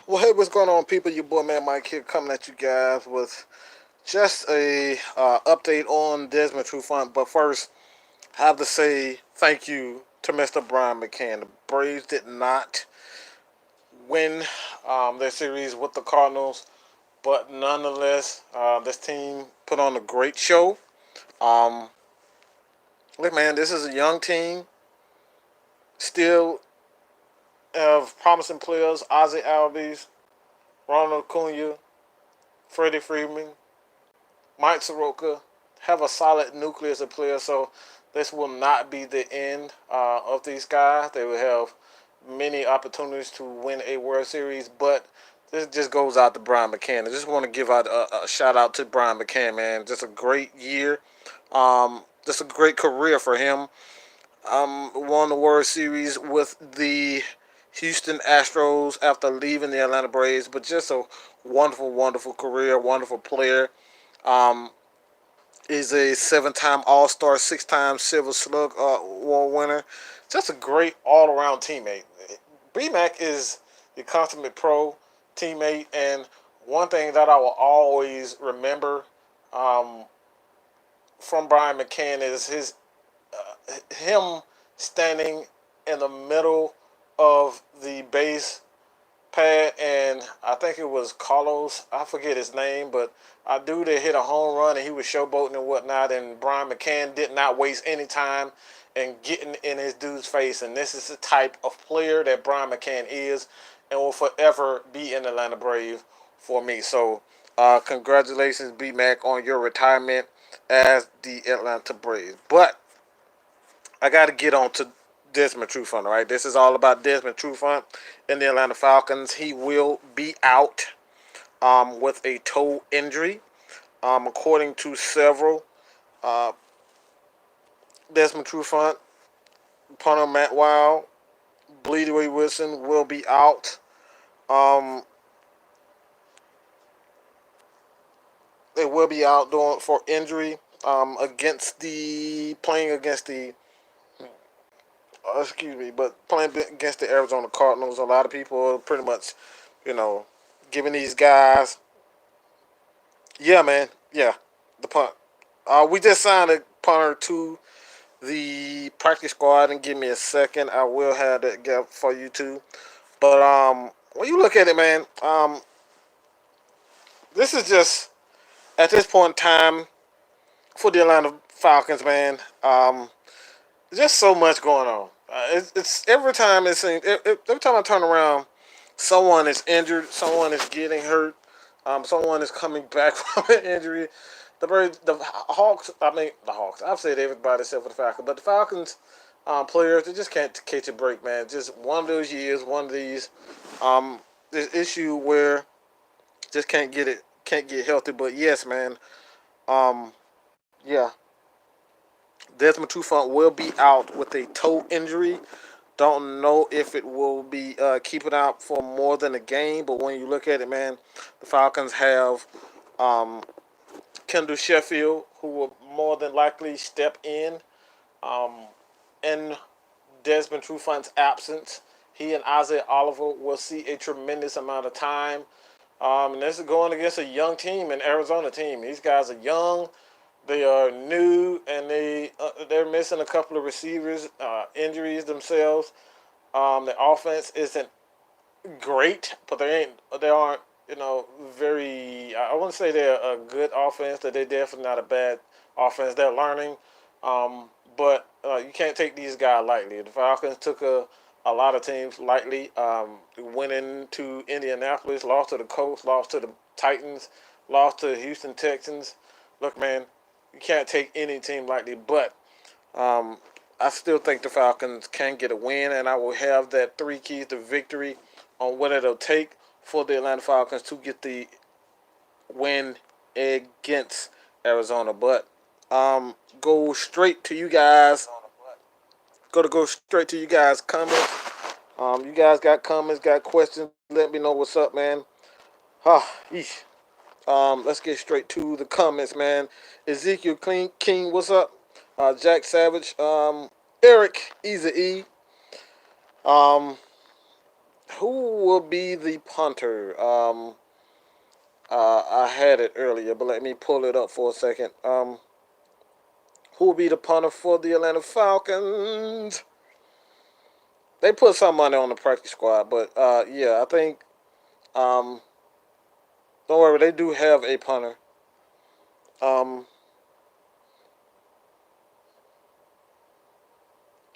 Well, hey, what's going on, people? Your boy, man, Mike here, coming at you guys with just a update on Desmond Trufant. But first, I have to say thank you to Mr. Brian McCann. The Braves did not win their series with the Cardinals, but nonetheless, this team put on a great show. Um, Look, man, this is a young team, still have promising players: Ozzie Albies, Ronald Acuna, Freddie Freeman, Mike Soroka, have a solid nucleus of players. So this will not be the end of these guys. They will have many opportunities to win a World Series, but this just goes out to Brian McCann. I just want to give out a shout out to Brian McCann, man. Just a great year. Just a great career for him. Won the World Series with the Houston Astros after leaving the Atlanta Braves, but just a wonderful, wonderful career, wonderful player. Um, is a seven-time All-Star, six-time Silver Slug Award winner. Just a great all-around teammate. B-Mac is the consummate pro teammate, and one thing that I will always remember um, from Brian McCann is him standing in the middle of the base pad, and I think it was Carlos. I forget his name, but I do that hit a home run, and he was showboating and whatnot. And Brian McCann did not waste any time in getting in his dude's face. And this is the type of player that Brian McCann is, and will forever be an Atlanta Brave for me. So, congratulations, B Mac, on your retirement as the Atlanta Braves. But I got to get on to Desmond Trufant, all right? This is all about Desmond Trufant and the Atlanta Falcons. He will be out with a toe injury. According to several, uh, Desmond Trufant, punter Matt Wild, blidi Wreh-Wilson will be out. Um, they will be out doing for injury against the playing against the excuse me, but playing against the Arizona Cardinals. A lot of people are pretty much, you know, giving these guys. Yeah, man. Yeah, the punt. We just signed a punter to the practice squad, and give me a second. I will have that gap for you too. But when you look at it, man, this is just at this point in time for the Atlanta Falcons, man. Just so much going on. It's every time it seems every time I turn around, someone is injured, someone is getting hurt, someone is coming back from an injury. The Hawks. I mean, the Hawks. I've said everybody except for the Falcons, but the Falcons players, they just can't catch a break, man. Just one of those years, one of these this issue where just can't get healthy. But yes, man. Um, yeah, Desmond Trufant will be out with a toe injury. Don't know if it will be keeping out for more than a game, but when you look at it, man, the Falcons have um, Kendall Sheffield, who will more than likely step um, in Desmond Trufant's absence. He and Isaiah Oliver will see a tremendous amount of time. And this is going against a young team, an Arizona team. These guys are young, they are new, and they're missing a couple of receivers, injuries themselves. The offense isn't great, but they aren't very. I wouldn't say they're a good offense. That they're definitely not a bad offense. They're learning, but you can't take these guys lightly. The Falcons took a lot of teams lightly. Went into Indianapolis, lost to the Colts, lost to the Titans, lost to the Houston Texans. Look, man, you can't take any team lightly, but um, I still think the Falcons can get a win, and I will have that three keys to victory on what it'll take for the Atlanta Falcons to get the win against Arizona. But go straight to you guys. Go straight to you guys' comments. You guys got comments, got questions? Let me know what's up, man. Ah, eesh. Let's get straight to the comments, man. Ezekiel King, what's up? Jack Savage, Eric Easy E. Um, Who will be the punter? I had it earlier, but let me pull it up for a second. Who will be the punter for the Atlanta Falcons? They put some money on the practice squad, but yeah, I think um, don't worry, they do have a punter. Um,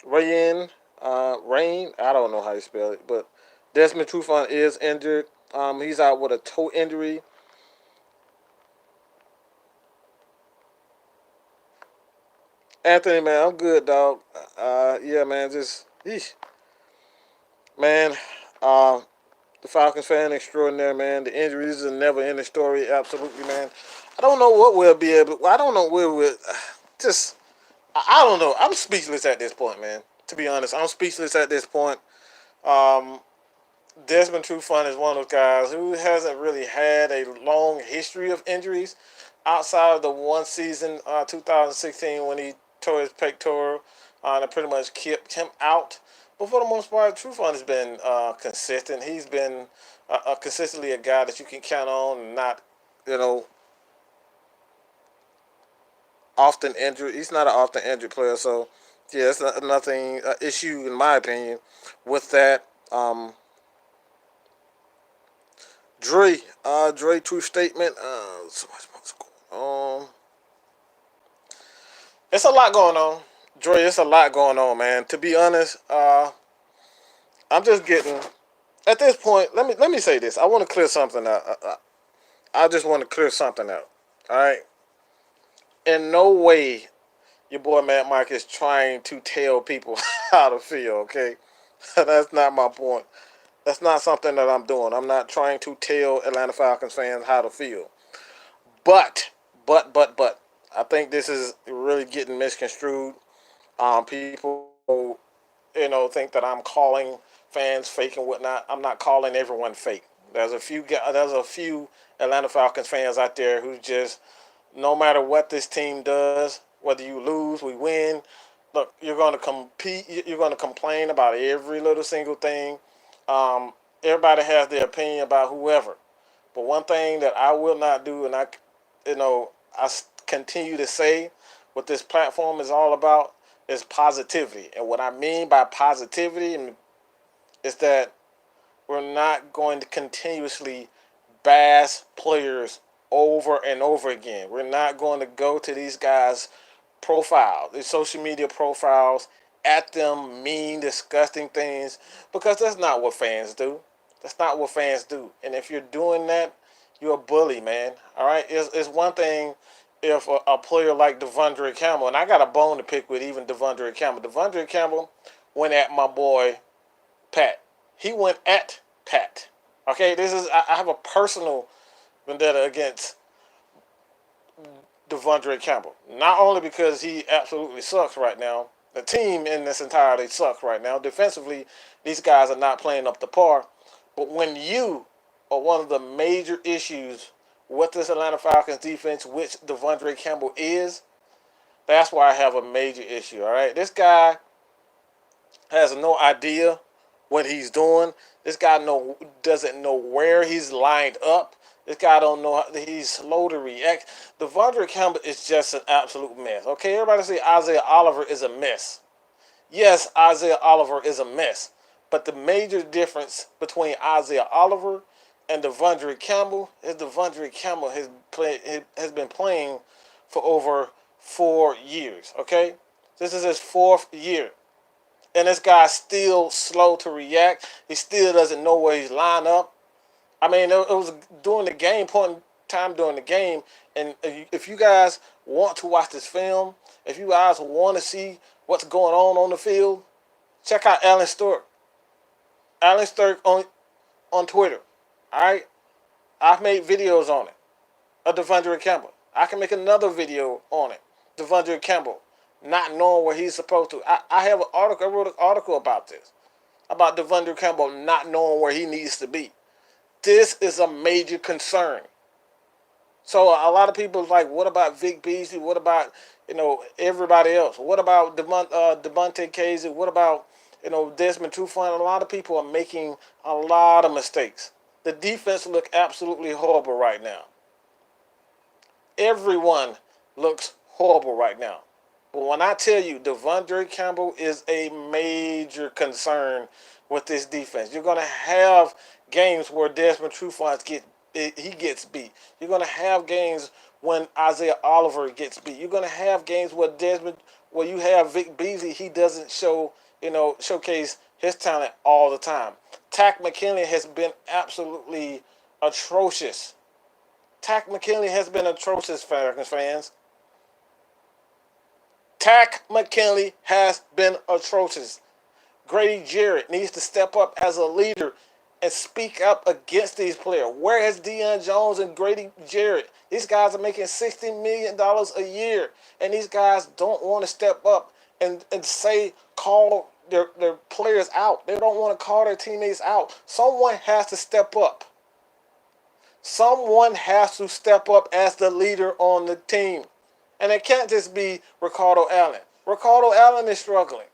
Rain, Rain. I don't know how you spell it, but Desmond Trufant is injured. He's out with a toe injury. Anthony, man, I'm good, dog. Yeah, man, just eesh. Man. Uh, the Falcons fan extraordinaire, man. The injuries is a never ending story. Absolutely, man. I don't know what we'll be able. I don't know where we'll. Just I don't know. I'm speechless at this point, man. To be honest, I'm speechless at this point. Um, Desmond Trufant is one of those guys who hasn't really had a long history of injuries outside of the one season, 2016, when he tore his pectoral that pretty much kept him out. But for the most part, Trufant has been consistent. He's been consistently a guy that you can count on, and not, you know, often injured. He's not an often injured player, so yeah, it's nothing issue in my opinion with that. Dre, true statement. So much what's going on. It's a lot going on. Dre, it's a lot going on, man. To be honest, I'm just getting at this point. Let me say this. I want to clear something out. I just want to clear something out. All right. In no way, your boy Matt Mike is trying to tell people how to feel. Okay, that's not my point. That's not something that I'm doing. I'm not trying to tell Atlanta Falcons fans how to feel. But, but, I think this is really getting misconstrued. People, think that I'm calling fans fake and whatnot. I'm not calling everyone fake. There's a few Atlanta Falcons fans out there who just, no matter what this team does, whether you lose, we win. Look, you're going to compete. You're going to complain about every little single thing. Um, Everybody has their opinion about whoever. But one thing that I will not do, and I continue to say, what this platform is all about is positivity. And what I mean by positivity is that we're not going to continuously bash players over and over again. We're not going to go to these guys' profiles, these social media profiles, at them mean, disgusting things, because that's not what fans do. That's not what fans do. And if you're doing that, you're a bully, man. All right? It's one thing if a player like Devondre Campbell, and I got a bone to pick with even Devondre Campbell. Devondre Campbell went at my boy Pat. He went at Pat. Okay, I have a personal vendetta against Devondre Campbell. Not only because he absolutely sucks right now, the team in this entirety sucks right now. Defensively, these guys are not playing up to par. But when you are one of the major issues with this Atlanta Falcons defense, which Devondre Campbell is, that's why I have a major issue. All right, this guy has no idea what he's doing. This guy doesn't know where he's lined up. This guy don't know. He's slow to react. Devondre Campbell is just an absolute mess. Okay, everybody say Isaiah Oliver is a mess. Yes, Isaiah Oliver is a mess. But the major difference between Isaiah Oliver and Devondre Campbell is Devondre Campbell has been playing for over 4 years. Okay, this is his fourth year. And this guy's still slow to react. He still doesn't know where he's lined up. I mean, it was during the game, point in time during the game. And if you guys want to watch this film, if you guys want to see what's going on the field, check out Alan Stewart. Alan Stewart on Twitter. All right, I've made videos on it of Devondre Campbell. I can make another video on it. Devondre Campbell not knowing where he's supposed to. I have an article. I wrote an article about this, about Devondre Campbell not knowing where he needs to be. This is a major concern. So a lot of people are like, what about Vic Beasley? What about everybody else? What about Devontae Casey? What about Desmond Trufant, a lot of people are making a lot of mistakes. The defense look absolutely horrible right now. Everyone looks horrible right now. But when I tell you Devondre Campbell is a major concern with this defense, you're going to have games where Desmond Trufant gets beat. You're going to have games when Isaiah Oliver gets beat. You're going to have games where you have Vic Beasley. He doesn't showcase his talent all the time. Takk McKinley has been absolutely atrocious. Takk McKinley has been atrocious, Falcons fans. Takk McKinley has been atrocious. Grady Jarrett needs to step up as a leader and speak up against these players. Where is Deion Jones and Grady Jarrett? These guys are making $60 million a year, and these guys don't want to step up and call their players out. They don't want to call their teammates out. Someone has to step up. Someone has to step up as the leader on the team. And it can't just be Ricardo Allen. Ricardo Allen is struggling.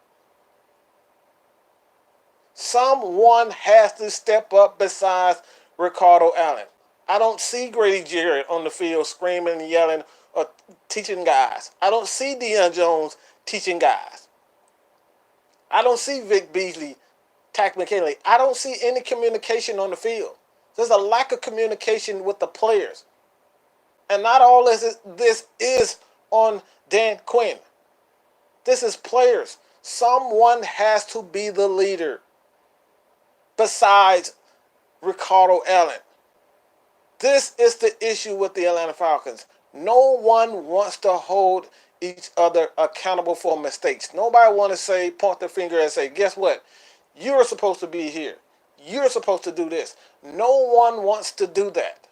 Someone has to step up besides Ricardo Allen. I don't see Grady Jarrett on the field screaming and yelling or teaching guys. I don't see Deion Jones teaching guys. I don't see Vic Beasley, Takk McKinley. I don't see any communication on the field. There's a lack of communication with the players. And not all this is on Dan Quinn. This is players. Someone has to be the leader besides Ricardo Allen. This is the issue with the Atlanta Falcons. No one wants to hold each other accountable for mistakes. Nobody wants to point the finger and say, guess what? You're supposed to be here. You're supposed to do this. No one wants to do that.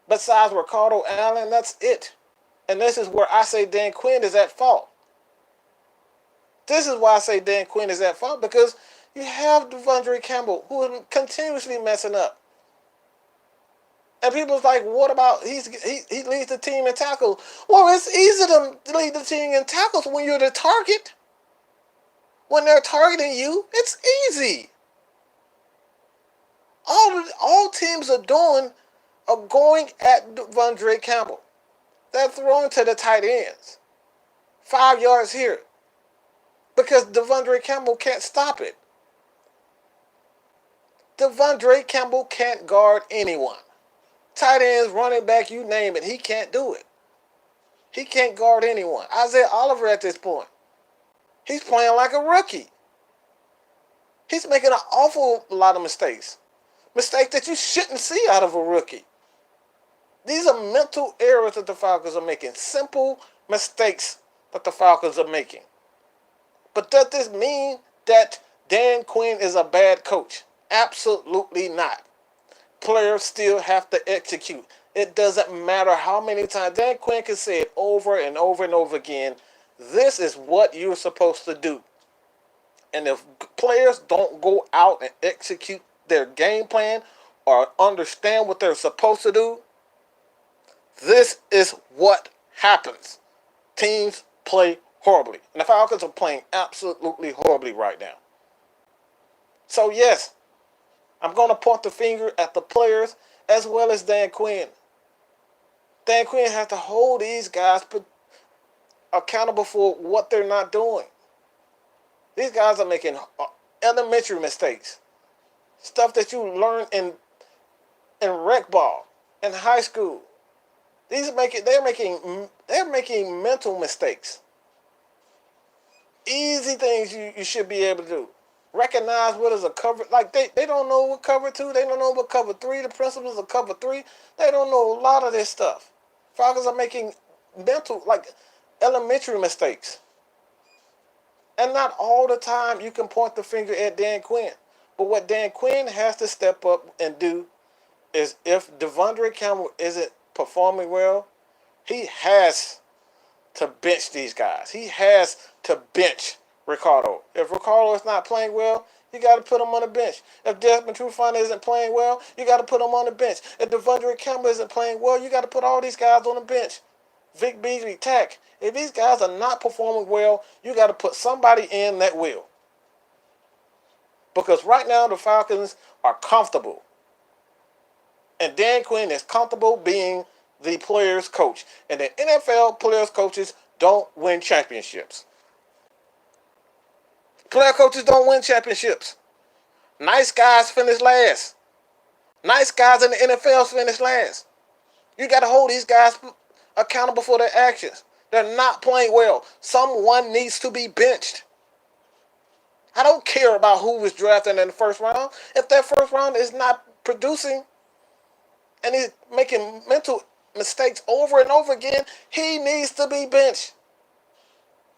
Besides Ricardo Allen, that's it. And this is where I say Dan Quinn is at fault. This is why I say Dan Quinn is at fault, because you have Devondre Campbell, who is continuously messing up. And people's like, what about, he leads the team in tackles. Well, it's easy to lead the team in tackles when you're the target. When they're targeting you, it's easy. All teams are doing are going at Devondre Campbell. They're throwing to the tight ends. 5 yards here. Because Devondre Campbell can't stop it. Devondre Campbell can't guard anyone. Tight ends, running back, you name it, he can't do it. He can't guard anyone. Isaiah Oliver at this point, he's playing like a rookie. He's making an awful lot of mistakes. Mistakes that you shouldn't see out of a rookie. These are mental errors that the Falcons are making. Simple mistakes that the Falcons are making. But does this mean that Dan Quinn is a bad coach? Absolutely not. Players still have to execute. It doesn't matter how many times. Dan Quinn can say it over and over and over again. This is what you're supposed to do. And if players don't go out and execute their game plan or understand what they're supposed to do, this is what happens. Teams play horribly. And the Falcons are playing absolutely horribly right now. So yes, I'm going to point the finger at the players as well as Dan Quinn. Dan Quinn has to hold these guys accountable for what they're not doing. These guys are making elementary mistakes. Stuff that you learn in rec ball, in high school. They're making mental mistakes. Easy things you should be able to do. Recognize what is a cover. Like they don't know what cover 2. They don't know what cover 3. The principles of cover 3. They don't know a lot of this stuff. Falcons are making mental, like elementary mistakes. And not all the time you can point the finger at Dan Quinn. But what Dan Quinn has to step up and do is, if Devondre Campbell isn't performing well, he has to bench these guys. He has to bench Ricardo. If Ricardo is not playing well, you got to put him on the bench. If Desmond Trufant isn't playing well, you got to put him on the bench. If Devondre Campbell isn't playing well, you got to put all these guys on the bench. Vic Beasley, Takk. If these guys are not performing well, you got to put somebody in that will. Because right now the Falcons are comfortable. And Dan Quinn is comfortable being the players' coach. And the NFL players' coaches don't win championships. Player coaches don't win championships. Nice guys finish last. Nice guys in the NFL finish last. You got to hold these guys accountable for their actions. They're not playing well. Someone needs to be benched. I don't care about who was drafted in the first round. If that first round is not producing and he's making mental mistakes over and over again, he needs to be benched.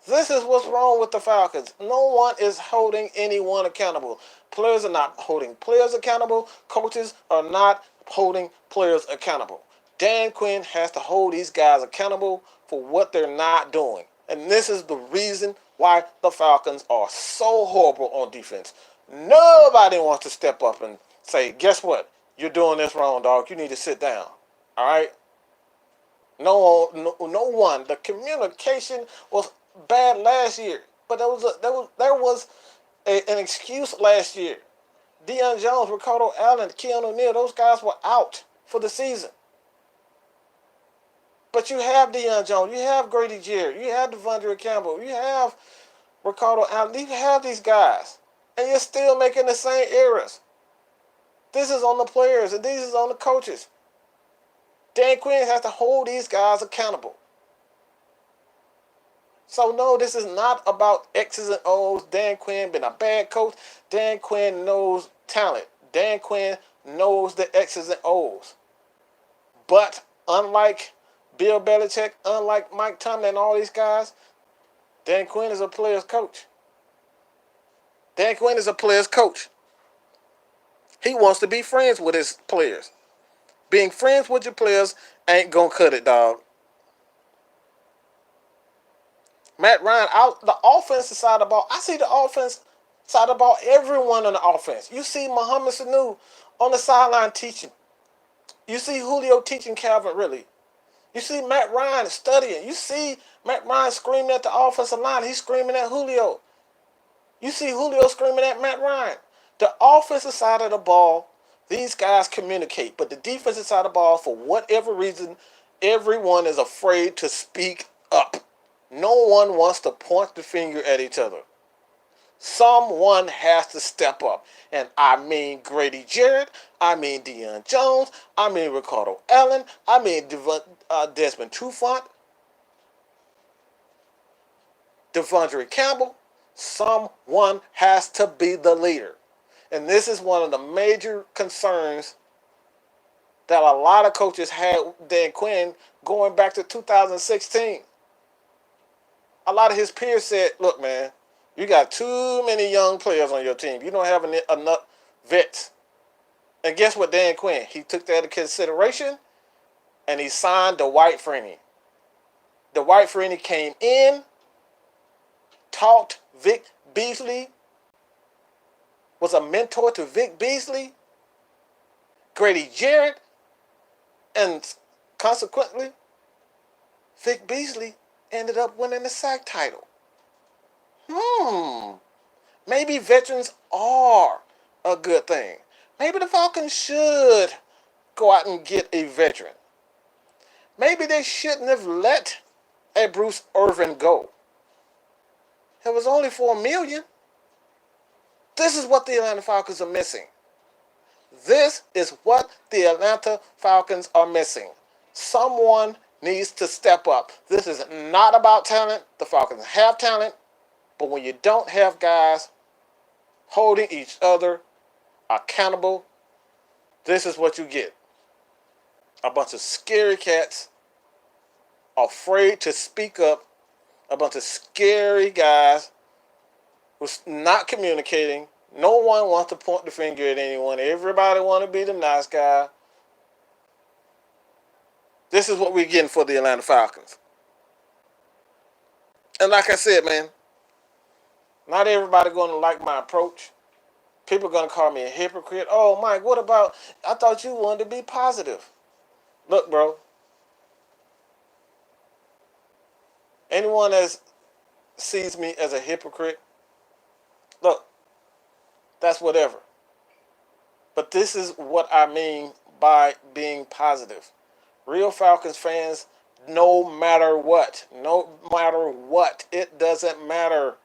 This is what's wrong with the Falcons. No one is holding anyone accountable. Players are not holding players accountable. Coaches are not holding players accountable. Dan Quinn has to hold these guys accountable for what they're not doing. And this is the reason why the Falcons are so horrible on defense. Nobody wants to step up and say, guess what? You're doing this wrong, dog. You need to sit down. All right? No one. The communication was bad last year, but there was an excuse last year. Deion Jones, Ricardo Allen, Keanu O'Neal, those guys were out for the season. But you have Deion Jones, you have Grady Jarrett, you have Devondre Campbell, you have Ricardo Allen, you have these guys, and you're still making the same errors. This is on the players, and this is on the coaches. Dan Quinn has to hold these guys accountable. So no, this is not about X's and O's. Dan Quinn been a bad coach. Dan Quinn knows talent. Dan Quinn knows the X's and O's. But unlike Bill Belichick, unlike Mike Tomlin and all these guys, Dan Quinn is a player's coach. Dan Quinn is a player's coach. He wants to be friends with his players. Being friends with your players ain't gonna cut it, dog. Matt Ryan, out the offensive side of the ball. I see the offense side of the ball, everyone on the offense. You see Mohamed Sanu on the sideline teaching. You see Julio teaching Calvin Ridley. You see Matt Ryan studying. You see Matt Ryan screaming at the offensive line. He's screaming at Julio. You see Julio screaming at Matt Ryan. The offensive side of the ball, these guys communicate. But the defensive side of the ball, for whatever reason, everyone is afraid to speak up. No one wants to point the finger at each other. Someone has to step up. And I mean Grady Jarrett. I mean Deion Jones. I mean Ricardo Allen. I mean Desmond Trufant. Devondre Campbell. Someone has to be the leader. And this is one of the major concerns that a lot of coaches had with Dan Quinn going back to 2016. A lot of his peers said, look, man, you got too many young players on your team. You don't have enough vets. And guess what, Dan Quinn? He took that into consideration, and he signed Dwight Freeney. Dwight Freeney came in, taught Vic Beasley, was a mentor to Vic Beasley, Grady Jarrett, and consequently, Vic Beasley ended up winning the sack title. Maybe veterans are a good thing. Maybe the Falcons should go out and get a veteran. Maybe they shouldn't have let a Bruce Irvin go. It was only $4 million. This is what the Atlanta Falcons are missing. This is what the Atlanta Falcons are missing. Someone needs to step up. This is not about talent. The Falcons have talent. But when you don't have guys holding each other accountable, this is what you get. A bunch of scary cats afraid to speak up. A bunch of scary guys who's not communicating. No one wants to point the finger at anyone. Everybody want to be the nice guy. This is what we're getting for the Atlanta Falcons. And like I said, man, not everybody going to like my approach. People are going to call me a hypocrite. Oh, Mike, what about, I thought you wanted to be positive. Look, bro. Anyone that sees me as a hypocrite, look, That's whatever. But this is what I mean by being positive. Real Falcons fans, no matter what, it doesn't matter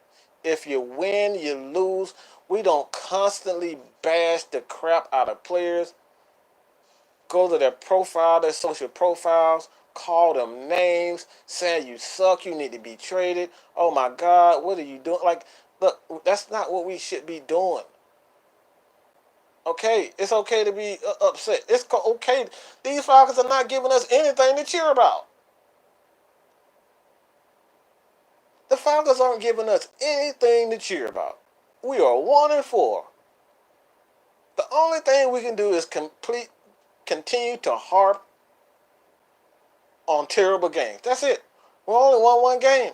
if you win, you lose. We don't constantly bash the crap out of players, go to their profile, their social profiles, call them names, saying you suck, you need to be traded. Oh my God, what are you doing? Like, look, that's not what we should be doing. Okay, it's okay to be upset. It's okay. These Falcons are not giving us anything to cheer about. The Falcons aren't giving us anything to cheer about. We are 1-4. The only thing we can do is continue to harp on terrible games. That's it. We only won one game.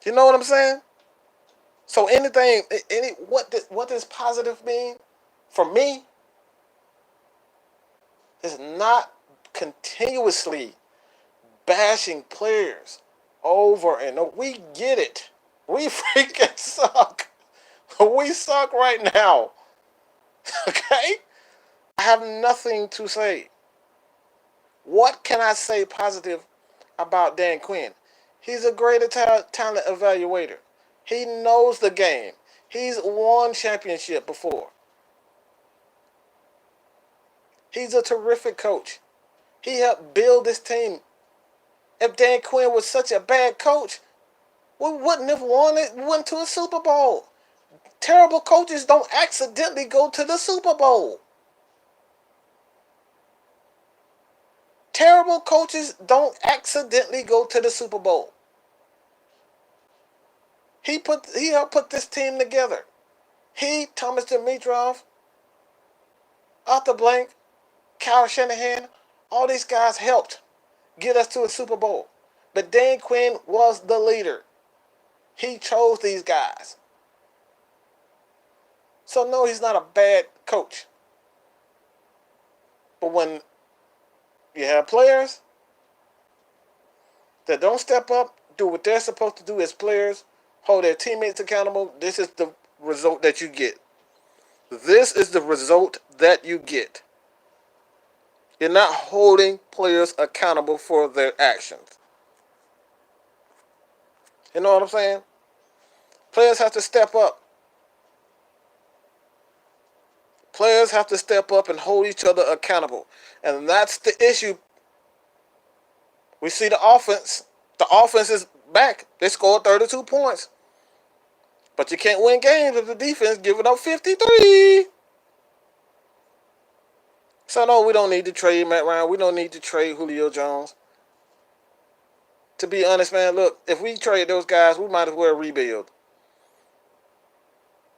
You know what I'm saying? So what does positive mean? For me, is not continuously bashing players over and over. We get it. We freaking suck. We suck right now. Okay? I have nothing to say. What can I say positive about Dan Quinn? He's a great talent evaluator. He knows the game. He's won championship before. He's a terrific coach. He helped build this team. If Dan Quinn was such a bad coach, we wouldn't have went to a Super Bowl. Terrible coaches don't accidentally go to the Super Bowl. Terrible coaches don't accidentally go to the Super Bowl. He helped put this team together. He, Thomas Dimitroff, Arthur Blank, Kyle Shanahan, all these guys helped get us to a Super Bowl. But Dan Quinn was the leader. He chose these guys. So no, he's not a bad coach. But when you have players that don't step up, do what they're supposed to do as players, hold their teammates accountable, this is the result that you get. This is the result that you get. You're not holding players accountable for their actions. You know what I'm saying? Players have to step up. Players have to step up and hold each other accountable. And that's the issue. We see the offense. The offense is back. They scored 32 points. But you can't win games if the defense giving up 53. So no, we don't need to trade Matt Ryan. We don't need to trade Julio Jones. To be honest, man, look, if we trade those guys, we might as well rebuild.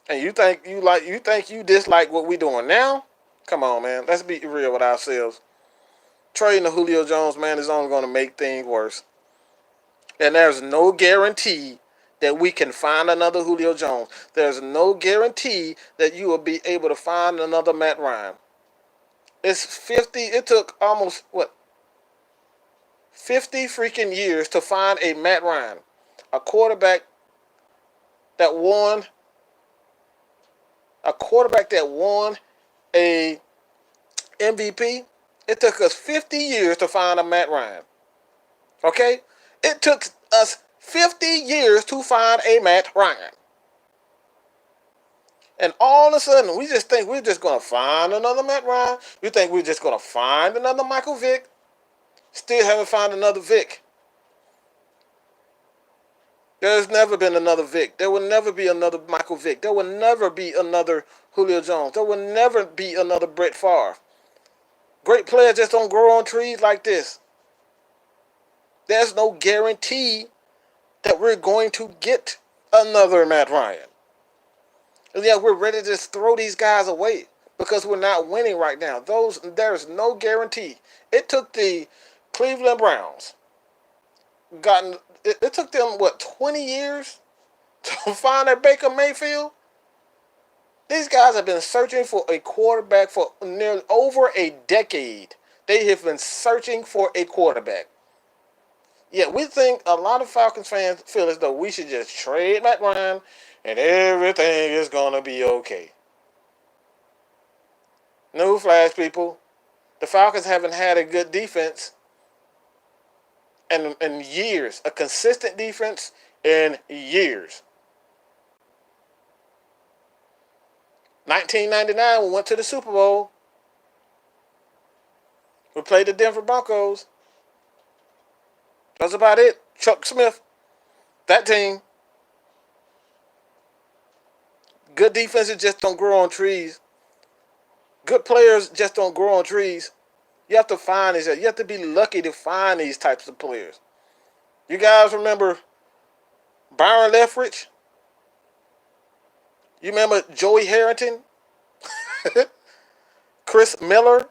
And you think you dislike what we doing now? Come on, man. Let's be real with ourselves. Trading the Julio Jones, man, is only going to make things worse. And there's no guarantee that we can find another Julio Jones. There's no guarantee that you will be able to find another Matt Ryan. It's 50. It took almost 50 freaking years to find a Matt Ryan, a quarterback that won a MVP. It took us 50 years to find a Matt Ryan. Okay? It took us 50 years to find a Matt Ryan. And all of a sudden, we just think we're just going to find another Matt Ryan. We think we're just going to find another Michael Vick. Still haven't found another Vick. There's never been another Vick. There will never be another Michael Vick. There will never be another Julio Jones. There will never be another Brett Favre. Great players just don't grow on trees like this. There's no guarantee that we're going to get another Matt Ryan. And yeah, we're ready to just throw these guys away because we're not winning right now. There's no guarantee. It took the Cleveland Browns. It took them, 20 years to find their Baker Mayfield? These guys have been searching for a quarterback for nearly over a decade. They have been searching for a quarterback. Yeah, we think a lot of Falcons fans feel as though we should just trade Matt Ryan and everything is gonna be okay. Newsflash, people: the Falcons haven't had a good defense in years, a consistent defense in years. 1999, we went to the Super Bowl. We played the Denver Broncos. That's about it. Chuck Smith, that team. Good defenses just don't grow on trees. Good players just don't grow on trees. You have to find these. You have to be lucky to find these types of players. You guys remember Byron Leftwich? You remember Joey Harrington? Chris Miller?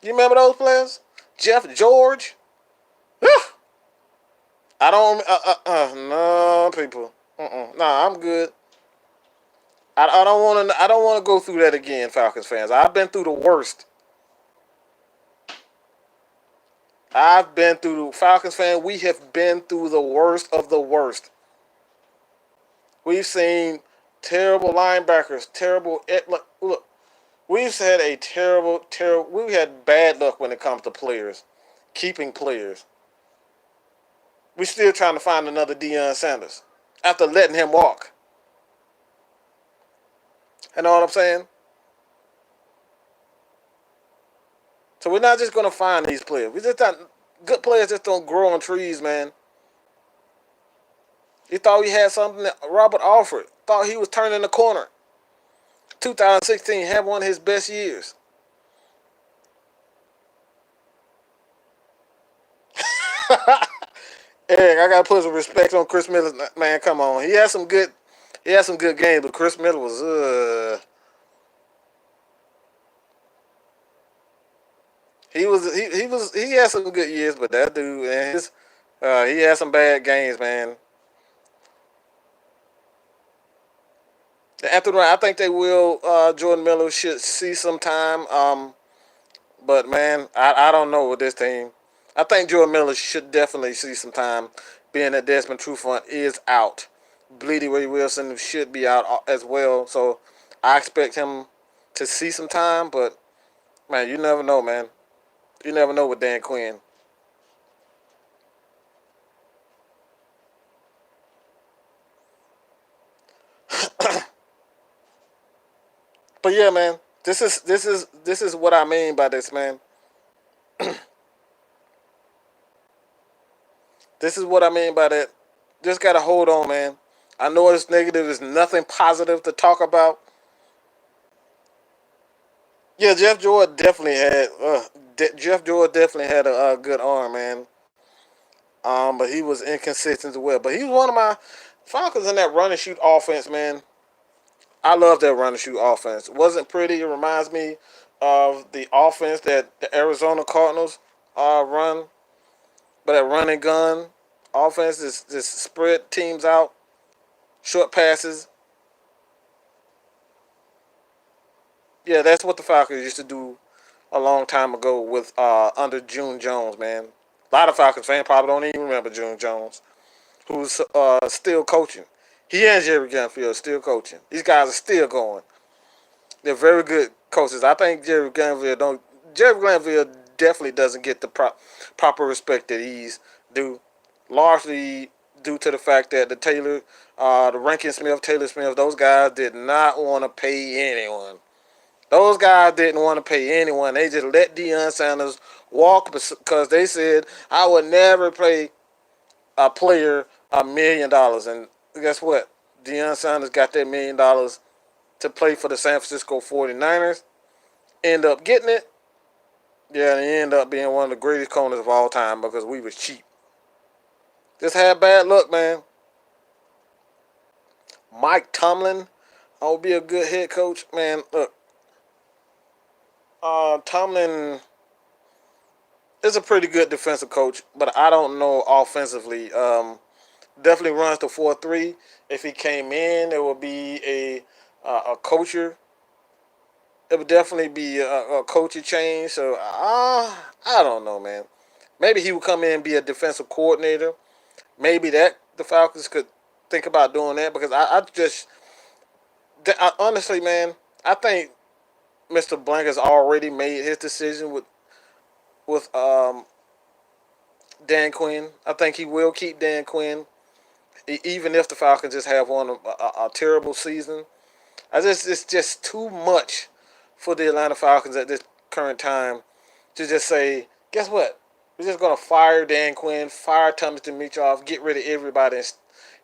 You remember those players? Jeff George? I don't. No, people. Nah, I'm good. I don't want to. I don't want to go through that again, Falcons fans. I've been through the worst. I've been through Falcons fan. We have been through the worst of the worst. We've seen terrible linebackers, terrible. Look, we've had a terrible. We've had bad luck when it comes to players, keeping players. We're still trying to find another Deion Sanders after letting him walk. You know what I'm saying? So we're not just gonna find these players. We just not good players just don't grow on trees, man. He thought he had something that Robert Alford thought he was turning the corner. 2016 had one of his best years. Eric, I gotta put some respect on Chris Miller, man. Come on, he had some good games, but Chris Miller was he had some good years, but that dude, man, he had some bad games, man. After that, I think they will. Jordan Miller should see some time. But man, I don't know with this team. I think Jordan Miller should definitely see some time, being that Desmond Trufant is out. Blidi Wreh-Wilson should be out as well. So I expect him to see some time. But man, you never know, man. You never know with Dan Quinn. But yeah, man, this is what I mean by this, man. This is what I mean by that. Just gotta hold on, man. I know it's negative. There's nothing positive to talk about. Yeah, Jeff George definitely had a good arm, man. But he was inconsistent as well. But he was one of my Falcons in that run and shoot offense, man. I love that run and shoot offense. It wasn't pretty. It reminds me of the offense that the Arizona Cardinals run, but that run and gun offense is just spread teams out, short passes. Yeah, that's what the Falcons used to do a long time ago with under June Jones, man. A lot of Falcons fans probably don't even remember June Jones, who's still coaching. He and Jerry Gunfield still coaching. These guys are still going. They're very good coaches. I think Jerry Glanville definitely doesn't get the proper respect that he's due, largely due to the fact that the Rankin Smith, Taylor Smith, those guys did not want to pay anyone. Those guys didn't want to pay anyone. They just let Deion Sanders walk because they said I would never pay a player $1 million. And guess what? Deion Sanders got that $1 million to play for the San Francisco 49ers. End up getting it. Yeah, and he ended up being one of the greatest corners of all time because we was cheap. Just had bad luck, man. Mike Tomlin, I will be a good head coach, man. Look, Tomlin is a pretty good defensive coach, but I don't know offensively. Definitely runs the 4-3. If he came in, there would be a coacher. It would definitely be a coaching change. So I don't know, man. Maybe he would come in and be a defensive coordinator. Maybe that the Falcons could think about doing that because honestly, man, I think Mr. Blank has already made his decision with Dan Quinn. I think he will keep Dan Quinn, even if the Falcons just have a terrible season. It's just too much for the Atlanta Falcons at this current time to just say, guess what? We're just gonna fire Dan Quinn, fire Thomas Dimitroff, get rid of everybody,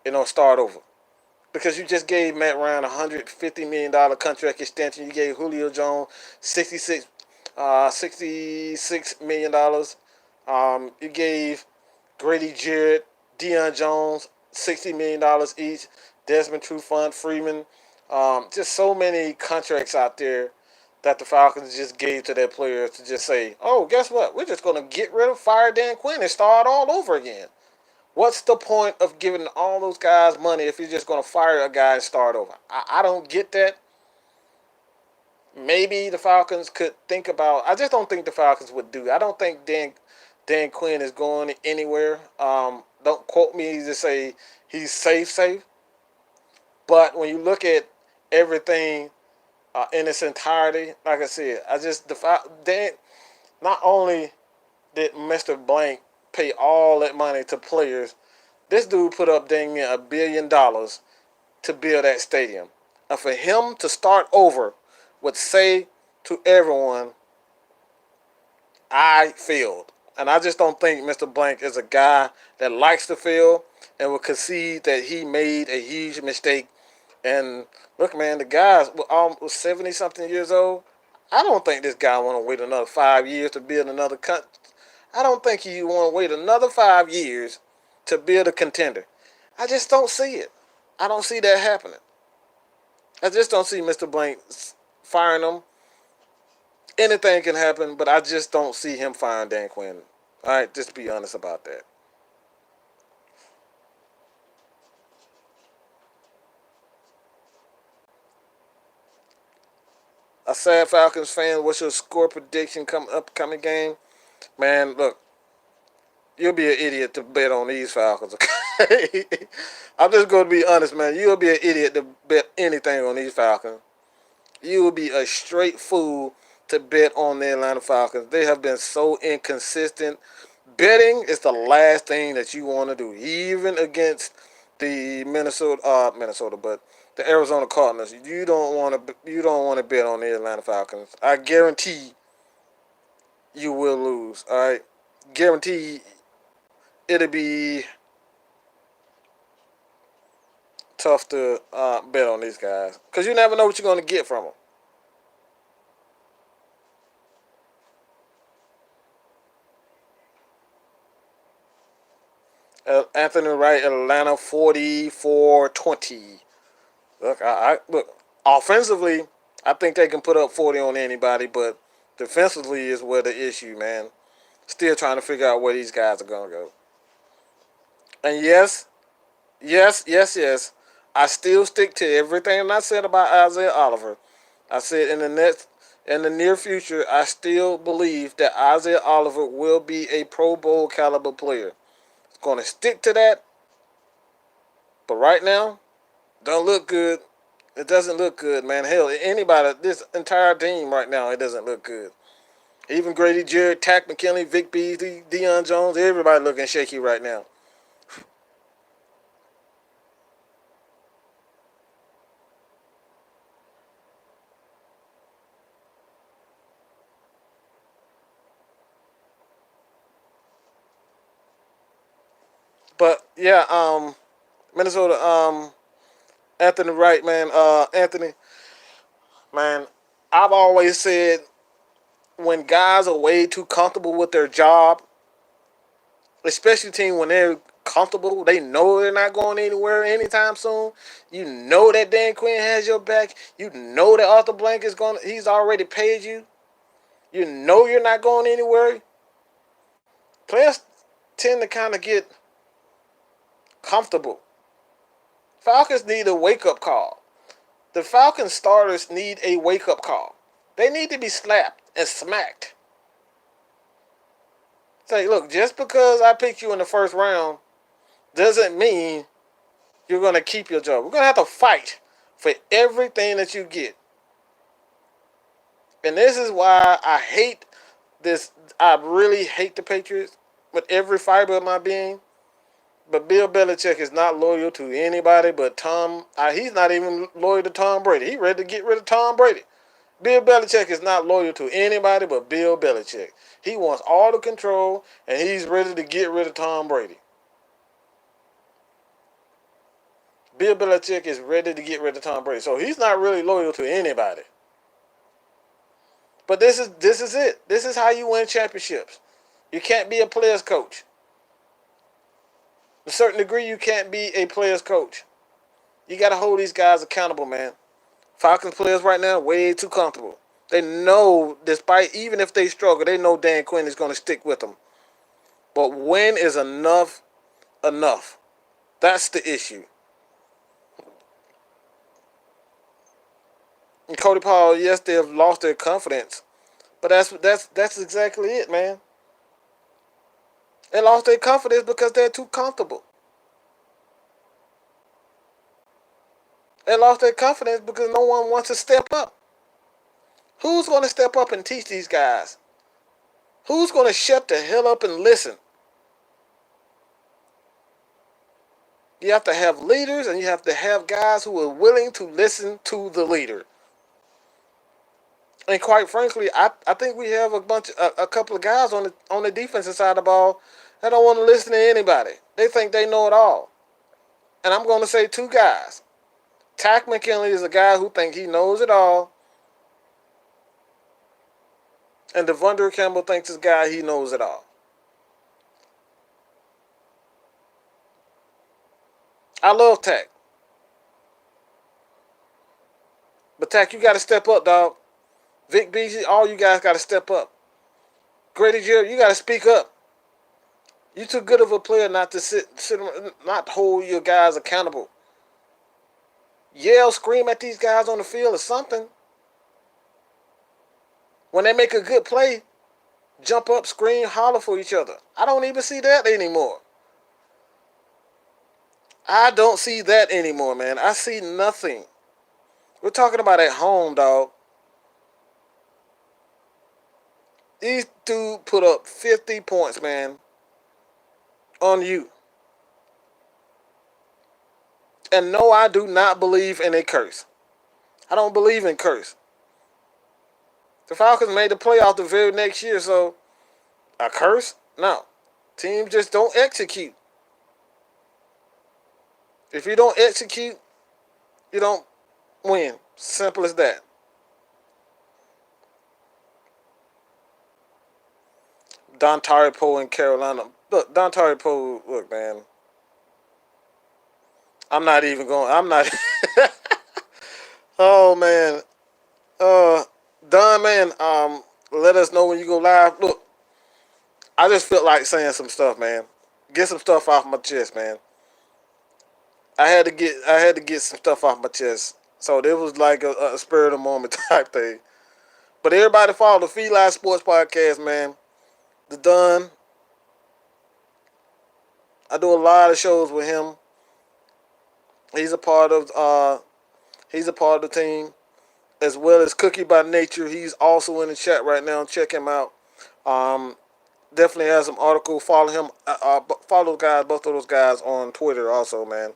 and start over. Because you just gave Matt Ryan $150 million contract extension. You gave Julio Jones 66 million dollars. You gave Grady Jarrett, Deion Jones $60 million each. Desmond Trufant, Freeman, just so many contracts out there that the Falcons just gave to their players to just say, oh, guess what? We're just going to get rid of, fire Dan Quinn and start all over again. What's the point of giving all those guys money if you're just going to fire a guy and start over? I don't get that. Maybe the Falcons could think about. I just don't think the Falcons would do. I don't think Dan Quinn is going anywhere. Don't quote me to say he's safe. But when you look at everything in its entirety, like I said, Dan. Not only did Mr. Blank pay all that money to players, this dude put up dang near $1 billion to build that stadium. And for him to start over would say to everyone, I failed. And I just don't think Mr. Blank is a guy that likes to fail and will concede that he made a huge mistake. And look, man, the guy's almost 70 something years old. I don't think this guy want to wait another 5 years to build another cut. I don't think he want to wait another 5 years to build a contender. I just don't see it. I don't see that happening. I just don't see Mr. Blank firing him. Anything can happen, but I just don't see him firing Dan Quinn. All right, just be honest about that. A sad Falcons fan, what's your score prediction upcoming game? Man, look, you'll be an idiot to bet on these Falcons. Okay, I'm just going to be honest, man. You'll be an idiot to bet anything on these Falcons. You will be a straight fool to bet on the Atlanta Falcons. They have been so inconsistent. Betting is the last thing that you want to do, even against the but the Arizona Cardinals. You don't want to bet on the Atlanta Falcons. I guarantee you will lose. All right, guarantee it'll be tough to bet on these guys because you never know what you're going to get from them. Anthony Wright, Atlanta 44-20. Look. Offensively, I think they can put up 40 on anybody, but defensively is where the issue, man. Still trying to figure out where these guys are gonna go. And yes. I still stick to everything I said about Isaiah Oliver. I said in the near future, I still believe that Isaiah Oliver will be a Pro Bowl caliber player. It's going to stick to that, but right now, don't look good. It doesn't look good, man. Hell, anybody, this entire team right now, it doesn't look good. Even Grady Jarrett, Tack McKinley, Vic Beasley, Deion Jones, everybody looking shaky right now. But yeah, Minnesota, Anthony Wright, man, Anthony, man, I've always said when guys are way too comfortable with their job, especially team when they're comfortable, they know they're not going anywhere anytime soon. You know that Dan Quinn has your back. You know that Arthur Blank is going. He's already paid you. You know you're not going anywhere. Players tend to kind of get comfortable. Falcons need a wake up call. The Falcons starters need a wake up call. They need to be slapped and smacked. Say, look, just because I picked you in the first round doesn't mean you're going to keep your job. We're going to have to fight for everything that you get. And this is why I hate this. I really hate the Patriots with every fiber of my being. But Bill Belichick is not loyal to anybody but Tom. He's not even loyal to Tom Brady. He's ready to get rid of Tom Brady. Bill Belichick is not loyal to anybody but Bill Belichick. He wants all the control, and he's ready to get rid of Tom Brady. Bill Belichick is ready to get rid of Tom Brady. So he's not really loyal to anybody. But this is it. This is how you win championships. You can't be a player's coach. To a certain degree, you can't be a player's coach. You got to hold these guys accountable, man. Falcons players right now way too comfortable. They know, despite even if they struggle, they know Dan Quinn is going to stick with them. But when is enough enough? That's the issue. And Cody Paul, yes, they have lost their confidence, but that's exactly it, man. They lost their confidence because they're too comfortable. They lost their confidence because no one wants to step up. Who's going to step up and teach these guys? Who's going to shut the hell up and listen? You have to have leaders, and you have to have guys who are willing to listen to the leader. And quite frankly, I think we have a couple of guys on the defensive side of the ball that don't want to listen to anybody. They think they know it all. And I'm going to say two guys. Tack McKinley is a guy who thinks he knows it all. And Devondre Campbell thinks this guy he knows it all. I love Tack. But Tack, you got to step up, dog. Vic Beasley, all you guys got to step up. Grady Jarrett, you got to speak up. You're too good of a player not to not hold your guys accountable. Yell, scream at these guys on the field or something. When they make a good play, jump up, scream, holler for each other. I don't even see that anymore. I don't see that anymore, man. I see nothing. We're talking about at home, dog. These dudes put up 50 points, man, on you. And no, I do not believe in a curse. I don't believe in curse. The Falcons made the playoff the very next year, so a curse? No. Teams just don't execute. If you don't execute, you don't win. Simple as that. Dontari Poe in Carolina. Look, Dontari Poe, look, man. I'm not even going. I'm not. Oh, man. Don, man, let us know when you go live. Look, I just felt like saying some stuff, man. Get some stuff off my chest, man. I had to get some stuff off my chest. So it was like a spur of the moment type thing. But everybody follow the Feline Sports Podcast, man. The Don. I do a lot of shows with him. He's a part of the team, as well as Cookie by Nature. He's also in the chat right now. Check him out. Definitely has some article. Follow him. Follow both of those guys on Twitter also, man.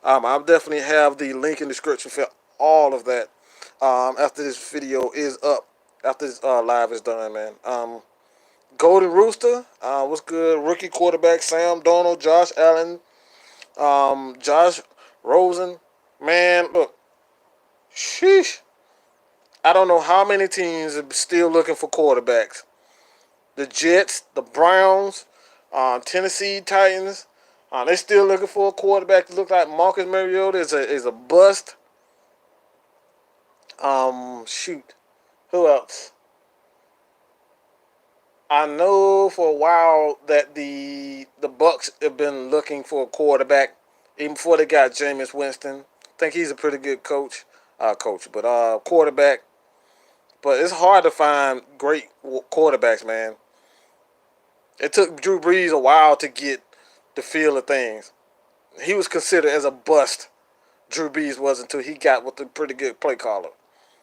I'll definitely have the link in the description for all of that. After this video is up, after this live is done, man. Golden Rooster, what's good? Rookie quarterback Sam Darnold, Josh Allen, Josh Rosen. Man, look, sheesh. I don't know how many teams are still looking for quarterbacks. The Jets, the Browns, Tennessee Titans. They're still looking for a quarterback to look like Marcus Mariota is a bust. Shoot. Who else? I know for a while that the Bucks have been looking for a quarterback even before they got Jameis Winston. I think he's a pretty good quarterback. But it's hard to find great quarterbacks, man. It took Drew Brees a while to get the feel of things. He was considered as a bust. Drew Brees was until he got with a pretty good play caller.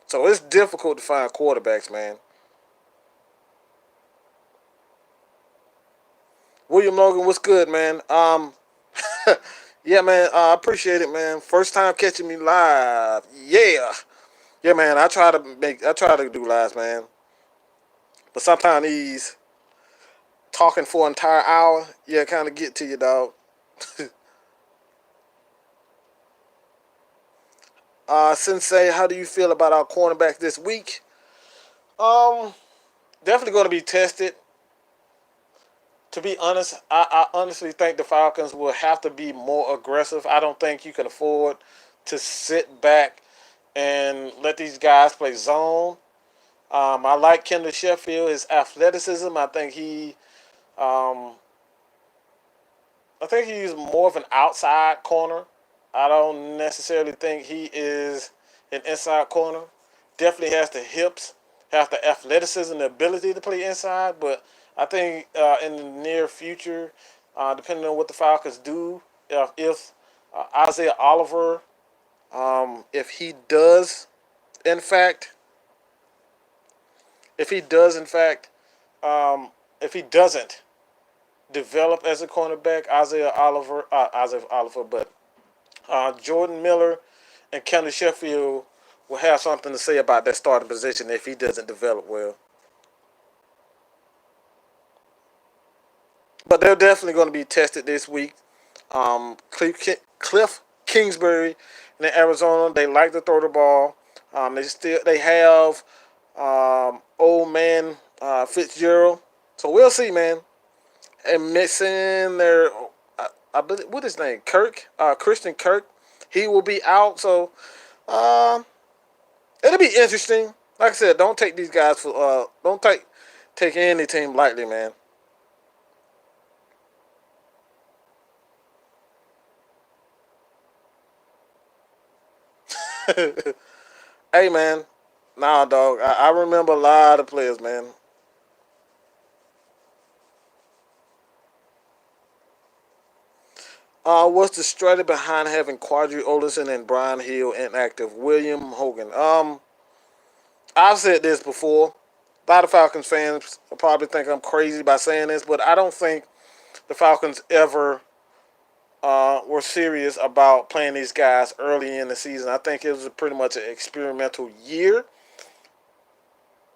So it's difficult to find quarterbacks, man. William Logan, what's good, man? Yeah, man. I appreciate it, man. First time catching me live. Yeah, yeah, man. I try to do lives, man. But sometimes these talking for an entire hour, yeah, kind of get to you, dog. Sensei, how do you feel about our cornerbacks this week? Um, Definitely going to be tested. To be honest, I honestly think the Falcons will have to be more aggressive. I don't think you can afford to sit back and let these guys play zone. I like Kendall Sheffield, his athleticism. Um, I think he's more of an outside corner. I don't necessarily think he is an inside corner. Definitely has the hips, has the athleticism, the ability to play inside. But I think in the near future, depending on what the Falcons do, if Isaiah Oliver, if he does, in fact, if he does, in fact, if he doesn't develop as a cornerback, Isaiah Oliver, but Jordan Miller and Kenny Sheffield will have something to say about that starting position if he doesn't develop well. But they're definitely going to be tested this week. Cliff Kingsbury in Arizona, they like to throw the ball. They have old man Fitzgerald. So we'll see, man. And missing their, I believe, what is his name? Kirk, Christian Kirk. He will be out. So um, it'll be interesting. Like I said, don't take these guys for don't take any team lightly, man. Hey, man. Nah, dog. I remember a lot of players, man. What's the strategy behind having Quadri Olison and Brian Hill inactive? William Hogan. I've said this before. A lot of Falcons fans will probably think I'm crazy by saying this, but I don't think the Falcons ever were serious about playing these guys early in the season. I think it was pretty much an experimental year.